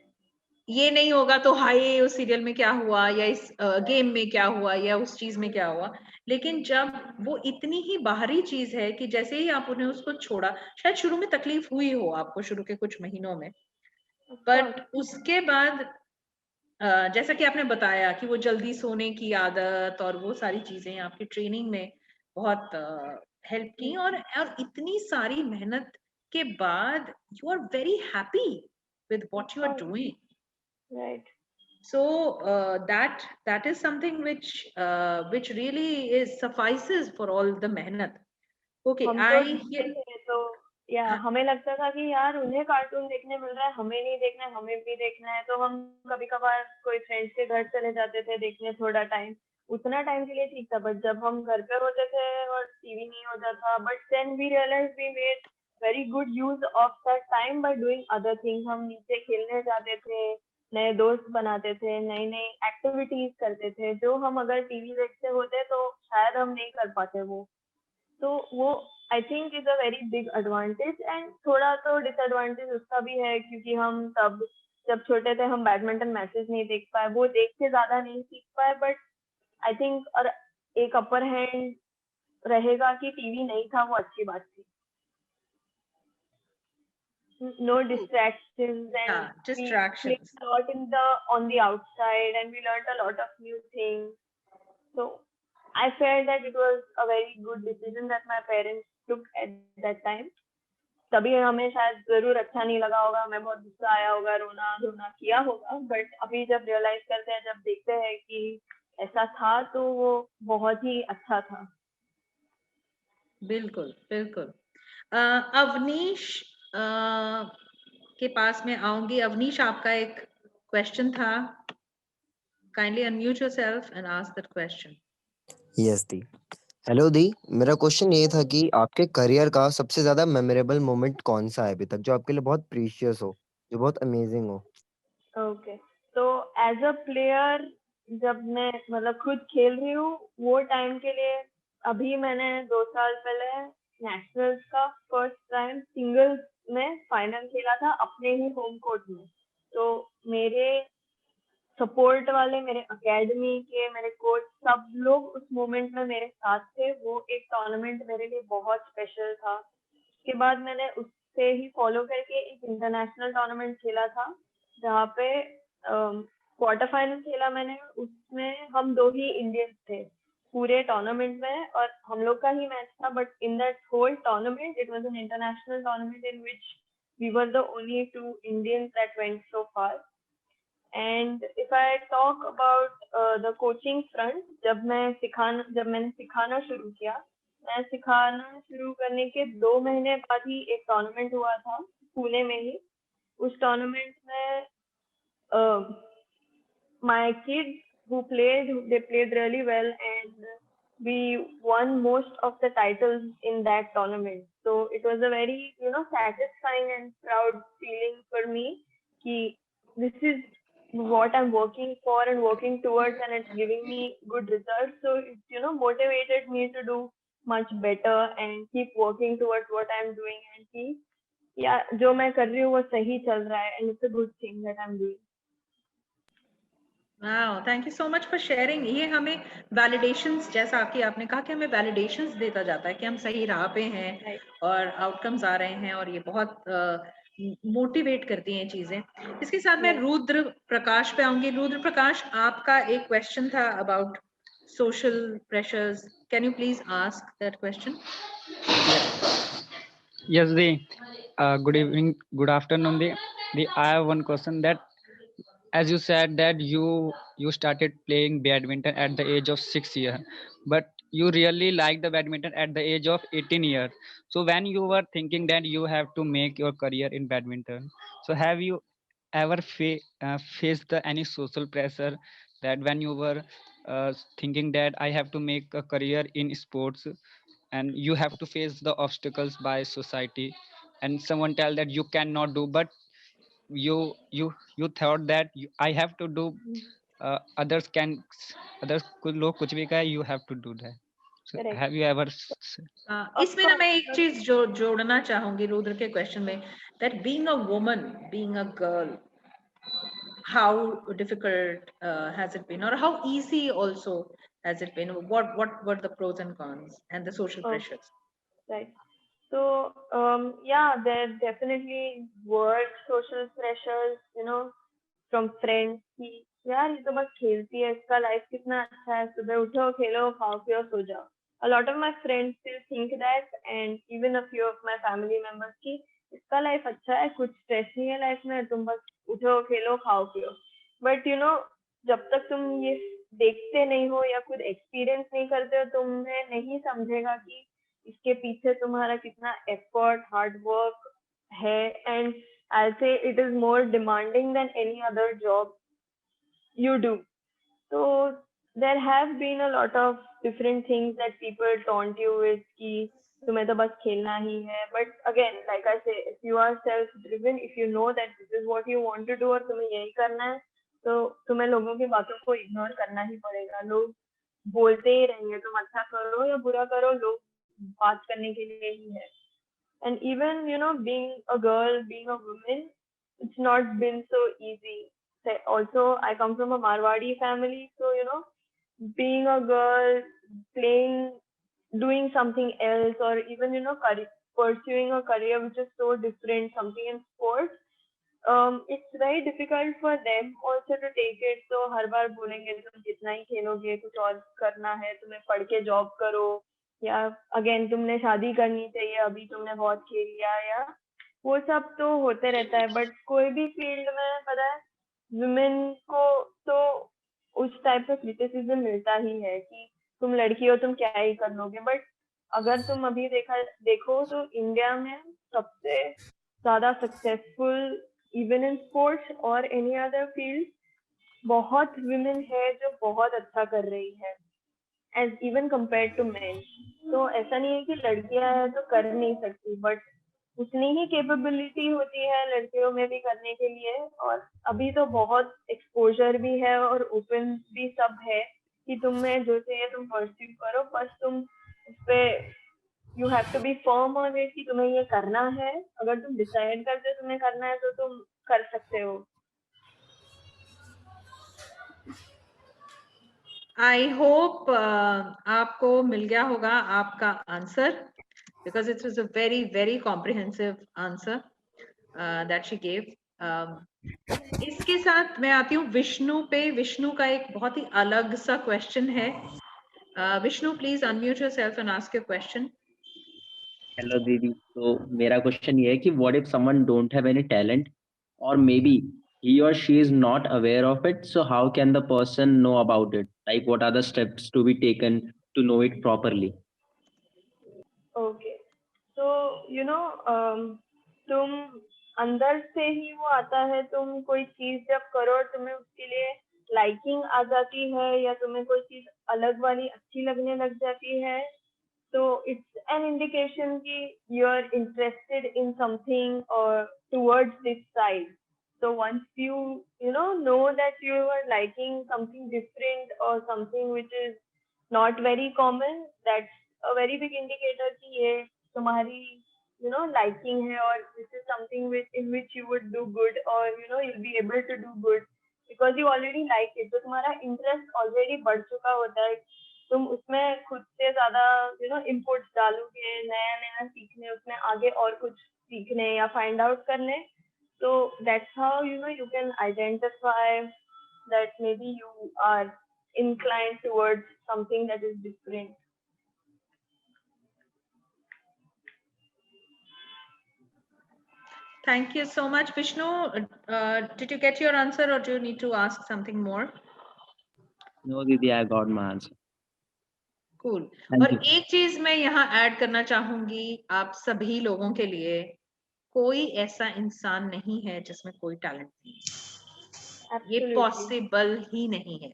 ये नहीं होगा तो हाय उस सीरियल में क्या हुआ, या इस गेम में क्या हुआ, या उस चीज में क्या हुआ। लेकिन जब वो इतनी ही बाहरी चीज है कि जैसे ही आपने उसको छोड़ा, शायद शुरू में तकलीफ हुई हो आपको शुरू के कुछ महीनों में, बट उसके बाद जैसा कि आपने बताया कि वो जल्दी सोने की आदत और वो सारी चीजें आपकी ट्रेनिंग में बहुत हेल्प की, और इतनी सारी मेहनत के बाद you are very happy with what you are course. doing. Right. So that is something which really is suffices for all the mehnat. Okay, हम तो I देखते hear. थे तो या हमें लगता था कि यार उन्हें कार्टून देखने मिल रहा है, हमें नहीं देखना है, हमें भी देखना है, तो हम कभी कभार कोई फ्रेंड्स के घर चले जाते थे देखने थोड़ा टाइम, उतना टाइम के लिए ठीक था, बट जब हम घर पे होते थे और टीवी नहीं होता था, but then we realize we made very good use of that time by doing other things. हम नीचे खेलने जाते थे, नए दोस्त बनाते थे, नई नई एक्टिविटीज करते थे, जो हम अगर टीवी देखते होते तो शायद हम नहीं कर पाते वो. तो वो I think is a very big advantage. And थोड़ा तो डिसएडवांटेज उसका भी है, क्योंकि हम तब जब छोटे थे हम बैडमिंटन मैचेस नहीं देख पाए, वो देख के ज्यादा नहीं सीख पाए, बट आई थिंक और एक अपर हैंड रहेगा कि टीवी नहीं था, वो अच्छी बात थी. No distractions, and Yeah, we played distractions. a lot on the outside, and we learned a lot of new things. So I felt that it was a very good decision that my parents took at that time. तभी हमें शायद जरूर अच्छा नहीं लगा होगा, हमें बहुत गुस्सा आया होगा, रोना धोना किया होगा, बट अभी जब रियलाइज करते हैं, जब देखते हैं कि ऐसा था, तो वो बहुत ही अच्छा था. बिल्कुल बिल्कुल. अवनीश के पास में आऊंगी. अवनीश, आपका एक क्वेश्चन था. Kindly unmute yourself and ask that question. Yes दी. हेलो दी, मेरा क्वेश्चन ये था कि आपके करियर का सबसे ज्यादा मेमोरेबल मोमेंट कौन सा है अभी तक, जो आपके लिए बहुत प्रीशियस हो, जो बहुत अमेजिंग हो? ओके, तो एज अ प्लेयर जब मैं मतलब खुद खेल रही हूँ, वो टाइम के लिए अभी मैंने 2 साल पहले नेशनल्स का फर्स्ट टाइम सिंगल्स में फाइनल खेला था अपने ही होम कोर्ट में. तो मेरे सपोर्ट वाले, मेरे एकेडमी के, मेरे कोच, सब लोग उस मोमेंट में मेरे साथ थे. वो एक टूर्नामेंट मेरे लिए बहुत स्पेशल था. उसके बाद मैंने उससे ही फॉलो करके एक इंटरनेशनल टूर्नामेंट खेला था, जहाँ पे क्वार्टर फाइनल खेला मैंने. उसमें हम 2 ही इंडियंस थे पूरे टूर्नामेंट में, और हम लोग का ही मैच था, but in that whole tournament it was an international tournament in which we were the only 2 Indians that went so far. And if I talk about the coaching front, जब मैंने सिखाना शुरू किया, मैं सिखाना शुरू करने के 2 महीने बाद ही एक टूर्नामेंट हुआ था पुणे में ही. उस टूर्नामेंट में my kids who they played really well, and we won most of the titles in that tournament. So it was a very satisfying and proud feeling for me कि this is what I'm working for and working towards, and it's giving me good results. So it motivated me to do much better and keep working towards what I'm doing, and कि जो मैं कर रही हूँ वो सही चल रहा है, and it's a good thing that I'm doing. Wow, thank you so much for sharing. ये हमें वैलिडेशंस, जैसा कि आपने कहा कि हमें वैलिडेशंस देता जाता है कि हम सही राह पे हैं और आउटकम्स आ रहे हैं, और ये बहुत मोटिवेट करती हैं चीजें. इसके साथ मैं रुद्र प्रकाश पे आऊंगी. रुद्र प्रकाश, आपका एक क्वेश्चन था about social pressures. Can you please ask that question? Yes, good evening, good afternoon. I have one question that, as you said that you started playing badminton at the age of 6 years, but you really like the badminton at the age of 18 years. So when you were thinking that you have to make your career in badminton, so have you ever faced any social pressure, that when you were thinking that I have to make a career in sports, and you have to face the obstacles by society, and someone tell that you cannot do, but you thought that I have to do, others could लोग कुछ भी कहे, you have to do that. So Correct. have you ever इसमें ना मैं एक चीज जोड़ना चाहूंगी रुद्र के क्वेश्चन में, that being a woman, being a girl, how difficult has it been, or how easy also has it been? What were the pros and cons and the social pressures? Right. So yeah, there definitely were social pressures, from friends कि यार ये तो बस खेलती है, इसका life कितना अच्छा है, सुबह उठो खेलो खाओ पियो सो जाओ. A lot of my friends still think that, and even a few of my family members कि इसका लाइफ अच्छा है, कुछ स्ट्रेस नहीं है लाइफ में, तुम बस उठो, खेलो, खाओ, पियो। बट यू नो, जब तक तुम ये देखते नहीं हो या खुद एक्सपीरियंस नहीं करते हो, तुम्हें नहीं समझेगा कि इसके पीछे तुम्हारा कितना एफर्ट, हार्ड वर्क है। And I say it is more demanding than any other job you do. So there have been a lot of different things that people taunt you with कि तुम्हें तो बस खेलना ही है. But again, like I say, if you are self-driven, if you know that this is what you want to do और तुम्हें यही करना है, तो तुम्हें लोगों की बातों को इग्नोर करना ही पड़ेगा. लोग बोलते ही रहेंगे, तुम अच्छा करो या बुरा करो, लोग बात करने के लिए ही है. And even, you know, being a girl, being a woman, it's not been so easy. Also, I come from a Marwadi family, so you know, being a girl, playing, doing something else, or even you know, pursuing a career which is so different, something in sports, it's very difficult for them also to take it. So हर बार बोलेंगे तुम जितना ही खेलोगे, कुछ और करना है, तुम्हें पढ़ के जॉब करो, या अगेन तुमने शादी करनी चाहिए, अभी तुमने बहुत खेल लिया, या वो सब तो होते रहता है. बट कोई भी फील्ड में पता है वुमेन को तो उस टाइप का क्रिटिसिज्म मिलता ही है कि तुम लड़की हो, तुम क्या ही कर लोगे. बट अगर तुम अभी देखो तो इंडिया में सबसे ज्यादा सक्सेसफुल इवन इन स्पोर्ट्स और एनी अदर फील्ड बहुत वुमेन है जो बहुत अच्छा कर रही है as even compare to men. तो ऐसा नहीं है कि लड़कियां हैं तो कर नहीं सकती, बट उतनी ही कैपेबिलिटी होती है लड़कियों में भी करने के लिए. और अभी तो बहुत एक्सपोजर भी है और ओपन भी सब है कि तुम्हें जो चाहिए तुम परस्यू करो, बस तुम उस पे you have to be firm on it कि तुम्हें ये करना है. अगर तुम डिसाइड करते हो तुम्हें करना है तो तुम कर सकते हो. आई होप आपको मिल गया होगा आपका answer, because it was a very very comprehensive answer that she gave. इसके साथ मैं आती हूँ विष्णु पे. विष्णु का एक बहुत ही अलग सा क्वेश्चन है. Vishnu, please unmute yourself and ask your question. Hello दीदी, तो मेरा क्वेश्चन ये है कि what if someone don't have any talent और maybe he or she is not aware of it, so how can the person know about it? Like what are the steps to be taken to know it properly? Okay, तो you know तुम अंदर से ही वो आता है. तुम कोई चीज जब करो और तुम्हें उसके लिए लाइकिंग आ जाती है या तुम्हें कोई चीज अलग वाली अच्छी लगने लग जाती है, तो इट्स एन इंडिकेशन कि you are interested in something और towards this side. So once you know that you are liking something different or something which is not very common, that's a very big indicator कि ये तुम्हारी liking है और this is something in which you would do good or you'll be able to do good because you already like it. तो तुम्हारा interest already बढ़ चुका होता है. तुम उसमें खुद से ज्यादा inputs डालोगे, नया नया सीखने, उसमें आगे और कुछ सीखने या find out करने. So that's how you can identify that maybe you are inclined towards something that is different. Thank you so much, Vishnu. Did you get your answer or do you need to ask something more? No दीदी, I got my answer. Cool. Thank और you. एक चीज मैं यहाँ add करना चाहूंगी आप सभी लोगों के लिए, कोई ऐसा इंसान नहीं है जिसमें कोई टैलेंट नहीं है. ये पॉसिबल ही नहीं है.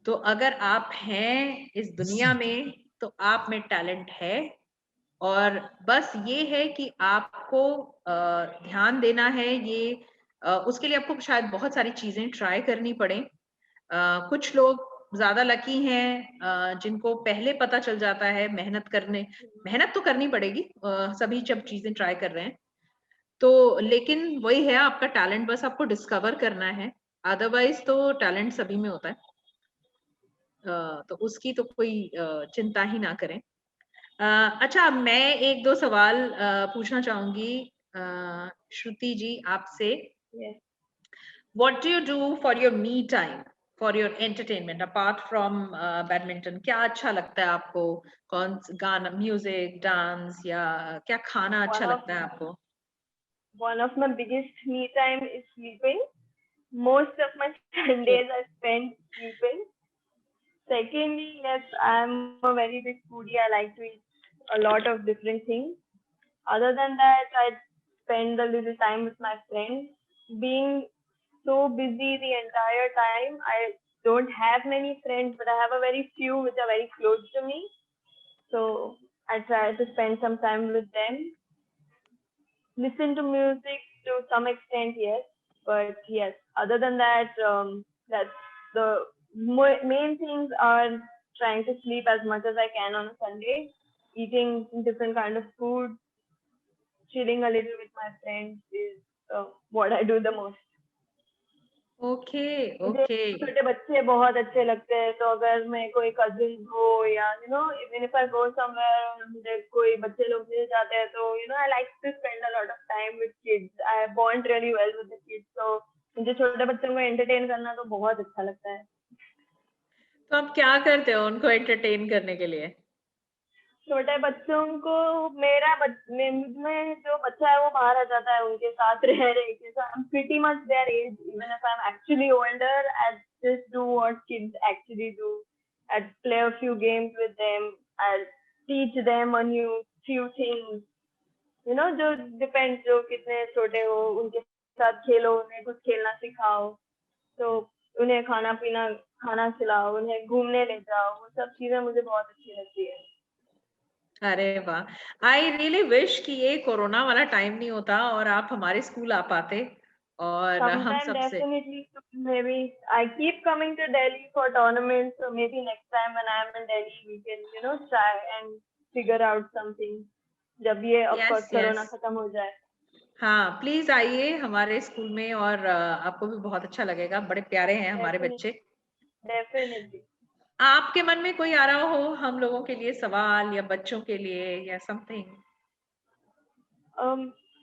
तो अगर आप हैं इस दुनिया में तो आप में टैलेंट है, और बस ये है कि आपको ध्यान देना है. ये उसके लिए आपको शायद बहुत सारी चीजें ट्राई करनी पड़े. कुछ लोग ज्यादा लकी हैं जिनको पहले पता चल जाता है. मेहनत तो करनी पड़ेगी, सभी जब चीजें ट्राई कर रहे हैं तो, लेकिन वही है आपका टैलेंट, बस आपको डिस्कवर करना है. अदरवाइज तो टैलेंट सभी में होता है. तो उसकी तो कोई चिंता ही ना करें. अच्छा, मैं एक दो सवाल पूछना चाहूंगी श्रुति जी आपसे. What do you do for your me time, for your entertainment apart from badminton? क्या अच्छा लगता है आपको? कौन गाना, म्यूजिक, डांस, या क्या खाना अच्छा लगता है आपको? one of my biggest me time is sleeping. Most of my Sundays I spend sleeping. Secondly, yes, I'm a very big foodie. I like to eat a lot of different things. Other than that, I spend a little time with my friends. Being so busy the entire time, I don't have many friends, but I have a very few which are very close to me. So I try to spend some time with them. Listen to music to some extent, yes. But yes, other than that, that's the main things are trying to sleep as much as I can on a Sunday, eating different kind of food, chilling a little with my friends is what I do the most. Okay, मुझे okay. छोटे बच्चे बहुत अच्छे लगते हैं, तो अगर मैं कोई कजिन हो या even if I go somewhere और मुझे कोई बच्चे लोग मिल जाते हैं, तो I like to spend a lot of time with kids. I bond really well with the kids, so मुझे छोटे बच्चों को एंटरटेन करना तो बहुत अच्छा लगता है. तो आप क्या करते हो उनको एंटरटेन करने के लिए? छोटे बच्चों को में जो बच्चा है वो बाहर आ जाता है उनके साथ रह के. So I'm pretty much their age. Even if I'm actually older, I just do what kids actually do. I play a few games with them. I teach them a few things. जो depends जो कितने छोटे हो उनके साथ खेलो, उन्हें कुछ खेलना सिखाओ, तो उन्हें खाना खिलाओ, उन्हें घूमने ले जाओ. वो सब चीजें मुझे बहुत अच्छी लगती है. अरे वाह, आई रियली विश कि ये कोरोना वाला टाइम नहीं होता और आप हमारे स्कूल आ पाते और हम Sometime सबसे. definitely, maybe I keep coming to Delhi for tournaments, so maybe next time when I'm in Delhi we can try and figure out something. जब ये of Yes, course corona yes. खत्म हो जाए. हाँ, प्लीज आइए हमारे school में और आपको भी बहुत अच्छा लगेगा. बड़े प्यारे हैं हमारे बच्चे. Definitely. आपके मन में कोई आ रहा हो हम लोगों के लिए सवाल या बच्चों के लिए या समथिंग?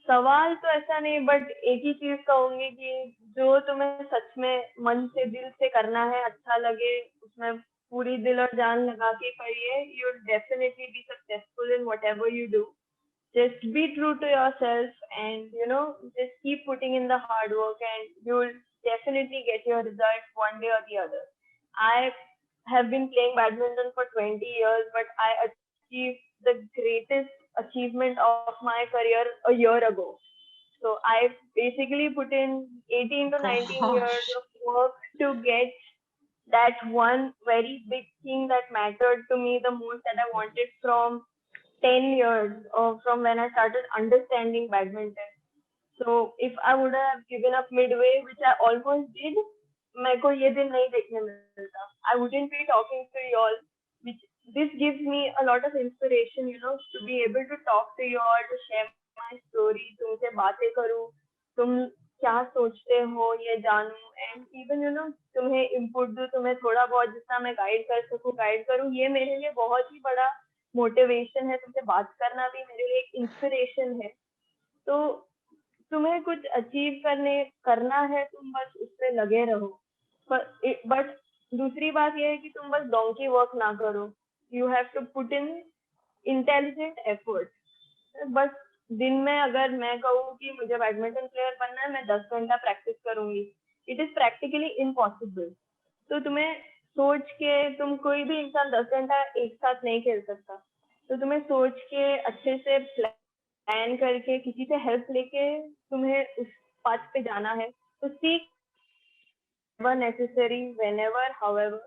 सवाल तो ऐसा नहीं, बट एक ही चीज कहूंगी कि जो तुम्हें सच में मन से दिल से करना है, अच्छा लगे, उसमें पूरी दिल और जान लगा के करिए. You will definitely be successful in whatever you do. Just be true to yourself and just keep putting in the hard work and you will definitely get your results one day or the other. I have been playing badminton for 20 years, but I achieved the greatest achievement of my career a year ago. So I basically put in 18 to 19 years of work to get that one very big thing that mattered to me the most, that I wanted from 10 years or from when I started understanding badminton. So if I would have given up midway, which I almost did, मेरे को ये दिन नहीं देखने मिलता. I wouldn't be talking to you all. This gives me a lot of inspiration, to be able to talk to you all, to share my story, तुमसे बातें करूं, तुम क्या सोचते हो ये जानूं, and even तुम्हें input दूं, तुम्हें थोड़ा बहुत जितना मैं गाइड कर सकूं गाइड करूं. ये मेरे लिए बहुत ही बड़ा मोटिवेशन है. तुमसे बात करना भी मेरे लिए एक इंस्पिरेशन है. तो तुम्हें कुछ अचीव करना है, तुम बस उस पे लगे रहो. बट दूसरी बात यह है कि तुम बस डोंकी वर्क ना करो. You have to put in intelligent effort. बस दिन में अगर मैं कहूँ कि मुझे बैडमिंटन प्लेयर बनना है, मैं 10 घंटा प्रैक्टिस करूंगी, इट इज प्रैक्टिकली इम्पॉसिबल. तो तुम्हें सोच के, तुम कोई भी इंसान 10 घंटा एक साथ नहीं खेल सकता, तो तुम्हें सोच के अच्छे से प्लान करके किसी से हेल्प लेके तुम्हें उस पाथ पे जाना है. तो सीख necessary, whenever, however,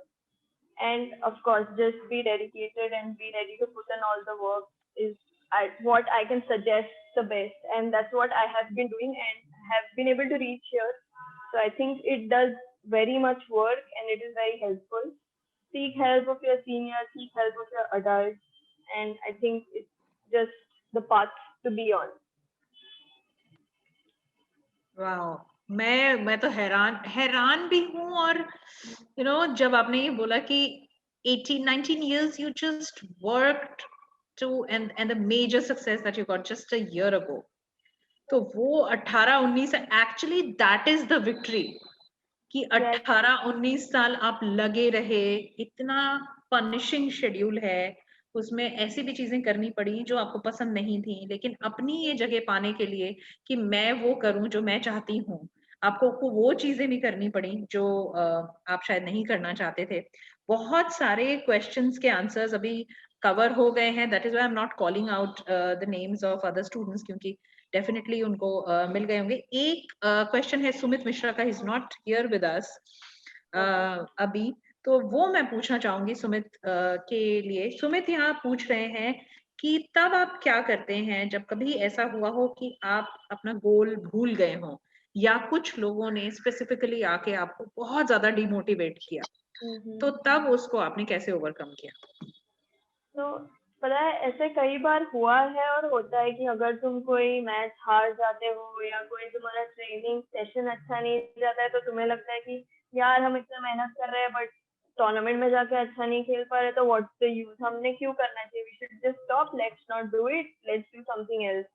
and of course just be dedicated and be ready to put in all the work is what I can suggest the best, and that's what I have been doing and have been able to reach here. So I think it does very much work and it is very helpful. Seek help of your seniors, seek help of your adults, and I think it's just the path to be on. Wow. मैं तो हैरान भी हूँ. और जब आपने ये बोला कि 18-19 years you just worked to and the major success that you got just a year ago, तो वो 18-19 actually that is the victory कि 18-19 साल आप लगे रहे. इतना punishing schedule है, उसमें ऐसी भी चीजें करनी पड़ी जो आपको पसंद नहीं थी, लेकिन अपनी ये जगह पाने के लिए कि मैं वो करूं जो मैं चाहती हूँ, आपको वो चीजें भी करनी पड़ी जो आप शायद नहीं करना चाहते थे। बहुत सारे क्वेश्चंस के आंसर्स अभी कवर हो गए हैं, that is why I am not calling out the names of other students, क्योंकि डेफिनेटली उनको मिल गए होंगे। एक क्वेश्चन है सुमित मिश्रा का, is not here with us अभी, तो वो मैं पूछना चाहूंगी सुमित के लिए। सुमित यहाँ पूछ रहे हैं कि तब आप क्या करते हैं जब कभी ऐसा हुआ हो कि आप अपना गोल भूल गए हो, या कुछ लोगों ने स्पेसिफिकली आके आपको बहुत ज्यादा डिमोटिवेट किया, तो तब उसको आपने कैसे ओवरकम किया? तो पता है ऐसे कई बार हुआ है और होता है कि अगर तुम कोई मैच हार जाते हो या कोई तुम्हारा ट्रेनिंग सेशन अच्छा नहीं जाता है, तो तुम्हें लगता है कि यार हम इतना मेहनत कर रहे हैं बट टूर्नामेंट में जाके अच्छा नहीं खेल पा रहे, तो व्हाट्स द यूज, हमने क्यों करना चाहिए, we should just stop, let's not do it, let's do something else,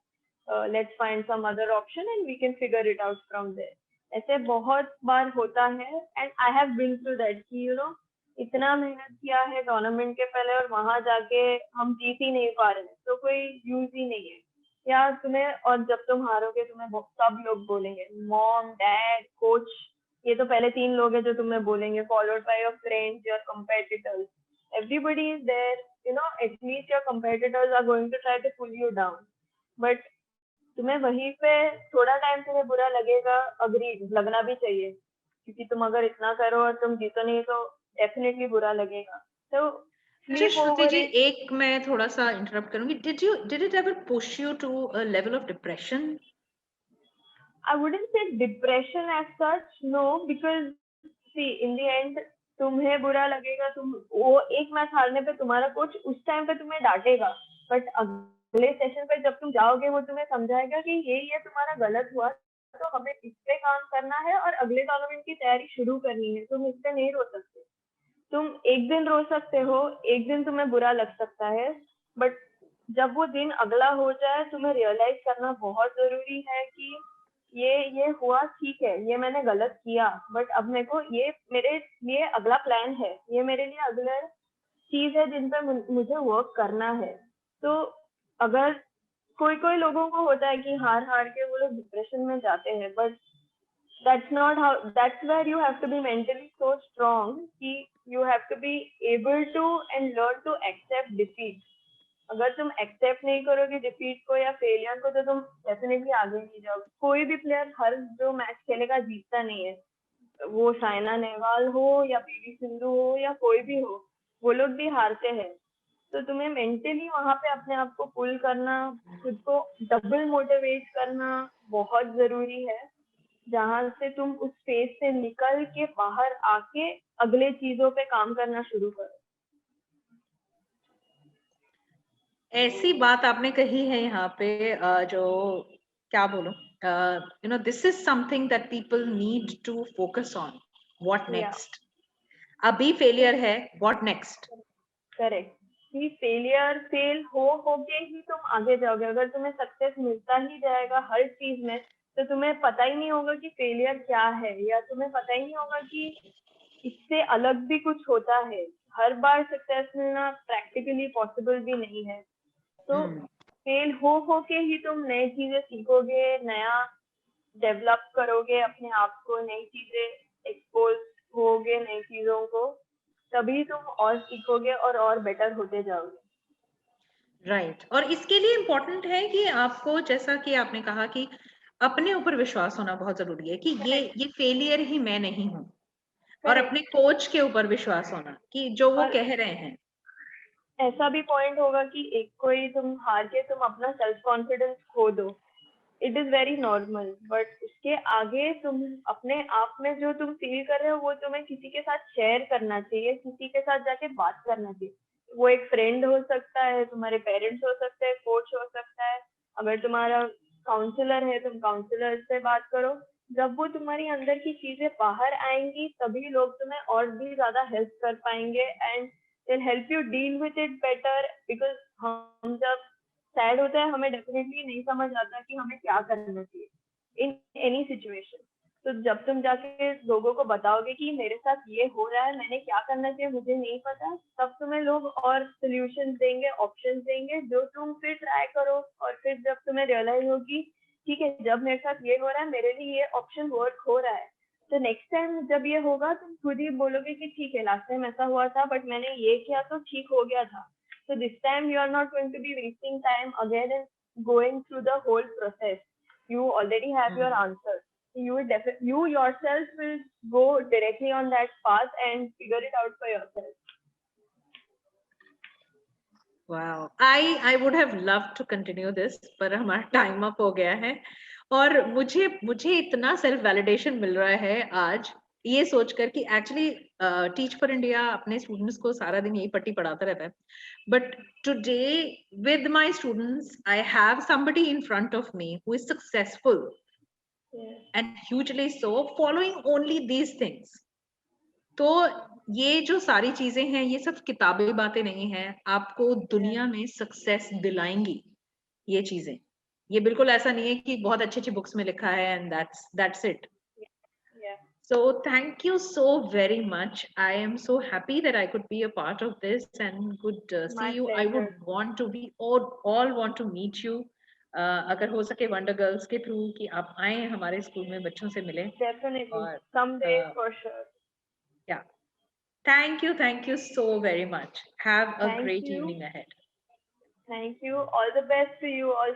let's find some other option and we can figure it out from there. ऐसे बहुत बार होता है and I have been through that कि you know इतना मेहनत किया है टूर्नामेंट के पहले और वहां जाके हम जीत ही नहीं पा रहे हैं, तो कोई यूज ही नहीं है। या तुम्हें, और जब तुम हारोगे तुम्हें सब लोग बोलेंगे, मॉम, डैड, कोच, ये तो पहले 3 लोग हैं जो तुम्हें बोलेंगे, followed by your friends, your competitors, everybody is there, you know, at least your competitors are going to try to pull you down, but तुम्हें वहीं पे थोड़ा टाइम तुम्हें बुरा लगेगा, अग्रीड, लगना भी चाहिए, क्योंकि तुम अगर इतना करो और तुम जीतो नहीं तो डेफिनेटली बुरा लगेगा। तो अच्छा स्लीप श्रुति ओवर जी, इट, एक मैं थोड़ा सा इंटरप्ट करूंगी, did it ever push you to a level of depression? I wouldn't say depression as such, no, because see, in the end, तुम्हें बुरा लगेगा, तुम वो एक मैच हारने पे तुम्हारा कोच उस टाइम पे तुम्हें डांटेगा, बट अगले सेशन पे जब तुम जाओगे वो तुम्हें समझाएगा कि ये तुम्हारा गलत हुआ, तो हमें इस पे काम करना है और अगले टूर्नामेंट की तैयारी शुरू करनी है, तुम इस पे नहीं रो सकते। तुम एक दिन रो सकते हो, एक दिन तुम्हें बुरा लग सकता है, बट जब वो दिन अगला हो जाए तुम्हें रियलाइज करना बहुत जरूरी है कि ये हुआ, ठीक है, ये मैंने गलत किया, बट अब मेरे को ये मेरे लिए अगला प्लान है, ये मेरे लिए अगला चीज है जिन पे मुझे वर्क करना है। तो अगर कोई लोगों को होता है कि हार हार के वो लोग डिप्रेशन में जाते हैं, but that's not how, that's where you have to be mentally so strong कि you have to be able to and learn to accept defeat। अगर तुम एक्सेप्ट नहीं करोगे डिफीट को या फेलियर को, तो तुम डेफिनेटली आगे नहीं जाओगे। कोई भी प्लेयर हर जो मैच खेलेगा जीतता नहीं है, वो साइना नेहवाल हो या पीवी सिंधु हो या कोई भी हो, वो लोग भी हारते हैं। तो तुम्हें मेंटली वहां पे अपने आप को पुल करना, खुद को डबल मोटिवेट करना बहुत जरूरी है, जहां से तुम उस फेज से निकल के बाहर आके अगले चीजों पे काम करना शुरू करो। ऐसी बात आपने कही है यहाँ पे जो क्या बोलूं, you know, this is something that people need to focus on. What next? अभी फेलियर है, व्हाट नेक्स्ट? करेक्ट, कि फेल होके ही तुम आगे जाओगे। अगर तुम्हें सक्सेस मिलता ही जाएगा हर चीज में, तो तुम्हें पता ही नहीं होगा कि फेलियर क्या है, या तुम्हें पता ही नहीं होगा कि इससे अलग भी कुछ होता है। हर बार सक्सेस मिलना प्रैक्टिकली पॉसिबल भी नहीं है, तो फेल हो के ही तुम नई चीजें सीखोगे, नया डेवलप करोगे अपने आप को, नई चीजें एक्सपोज होगे नई चीजों को, तभी तुम और सीखोगे और बेटर होते जाओगे। राइट। और इसके लिए इम्पोर्टेंट है कि आपको, जैसा कि आपने कहा कि अपने ऊपर विश्वास होना बहुत जरूरी है, कि ये फेलियर ही मैं नहीं हूँ, और अपने कोच के ऊपर विश्वास होना कि जो वो कह रहे हैं। ऐसा भी पॉइंट होगा कि एक कोई तुम हार के तुम अपना सेल्फ कॉन्फिडेंस खो दो, it is very normal, but उसके आगे तुम अपने आप में जो तुम फील कर रहे हो वो तुम्हें किसी के साथ शेयर करना चाहिए, किसी के साथ जाके बात करना चाहिए। वो एक फ्रेंड हो सकता है, तुम्हारे पेरेंट्स हो सकते हैं, कोच हो सकता है, अगर तुम्हारा काउंसलर है तुम काउंसलर से बात करो। जब वो तुम्हारी अंदर की चीजें बाहर आएंगी तभी लोग तुम्हें और भी ज्यादा हेल्प कर पाएंगे and they'll help you deal with it better, because हम जब सैड होते हैं हमें डेफिनेटली नहीं समझ आता कि हमें क्या करना चाहिए इन एनी सिचुएशन। तो जब तुम जाके लोगों को बताओगे कि मेरे साथ ये हो रहा है, मैंने क्या करना चाहिए मुझे नहीं पता, तब तुम्हें लोग और सॉल्यूशंस देंगे, ऑप्शंस देंगे, जो तुम फिर ट्राई करो। और फिर जब तुम्हें रियलाइज होगी ठीक है जब मेरे साथ ये हो रहा है मेरे लिए ये ऑप्शन वर्क हो रहा है, तो नेक्स्ट टाइम जब ये होगा तुम खुद ही बोलोगे कि ठीक है लास्ट टाइम ऐसा हुआ था बट मैंने ये किया तो ठीक हो गया था। So this time you are not going to be wasting time again and going through the whole process. You already have your answer. You yourself will go directly on that path and figure it out for yourself. Wow, I would have loved to continue this, पर हमारा time up हो गया है। और मुझे इतना self validation मिल रहा है आज ये सोचकर कि एक्चुअली टीच फॉर इंडिया अपने स्टूडेंट्स को सारा दिन यही पट्टी पढ़ाता रहता है, but today with my students I have somebody in front of me who is successful and hugely so, following only these things. तो ये जो सारी चीजें हैं ये सब किताबी बातें नहीं हैं, आपको दुनिया में सक्सेस दिलाएंगी ये चीजें। ये बिल्कुल ऐसा नहीं है कि बहुत अच्छी बुक्स में लिखा है and that's it. So thank you so very much. I am so happy that I could be a part of this and could see My you. I would pleasure. want to be all want to meet you. अगर हो सके wonder girls के through कि आप आए हमारे school में बच्चों से मिलें। Definitely. और Someday for sure. yeah, thank you so very much. Have a Thank great you. evening ahead. Thank you. All the best to you all.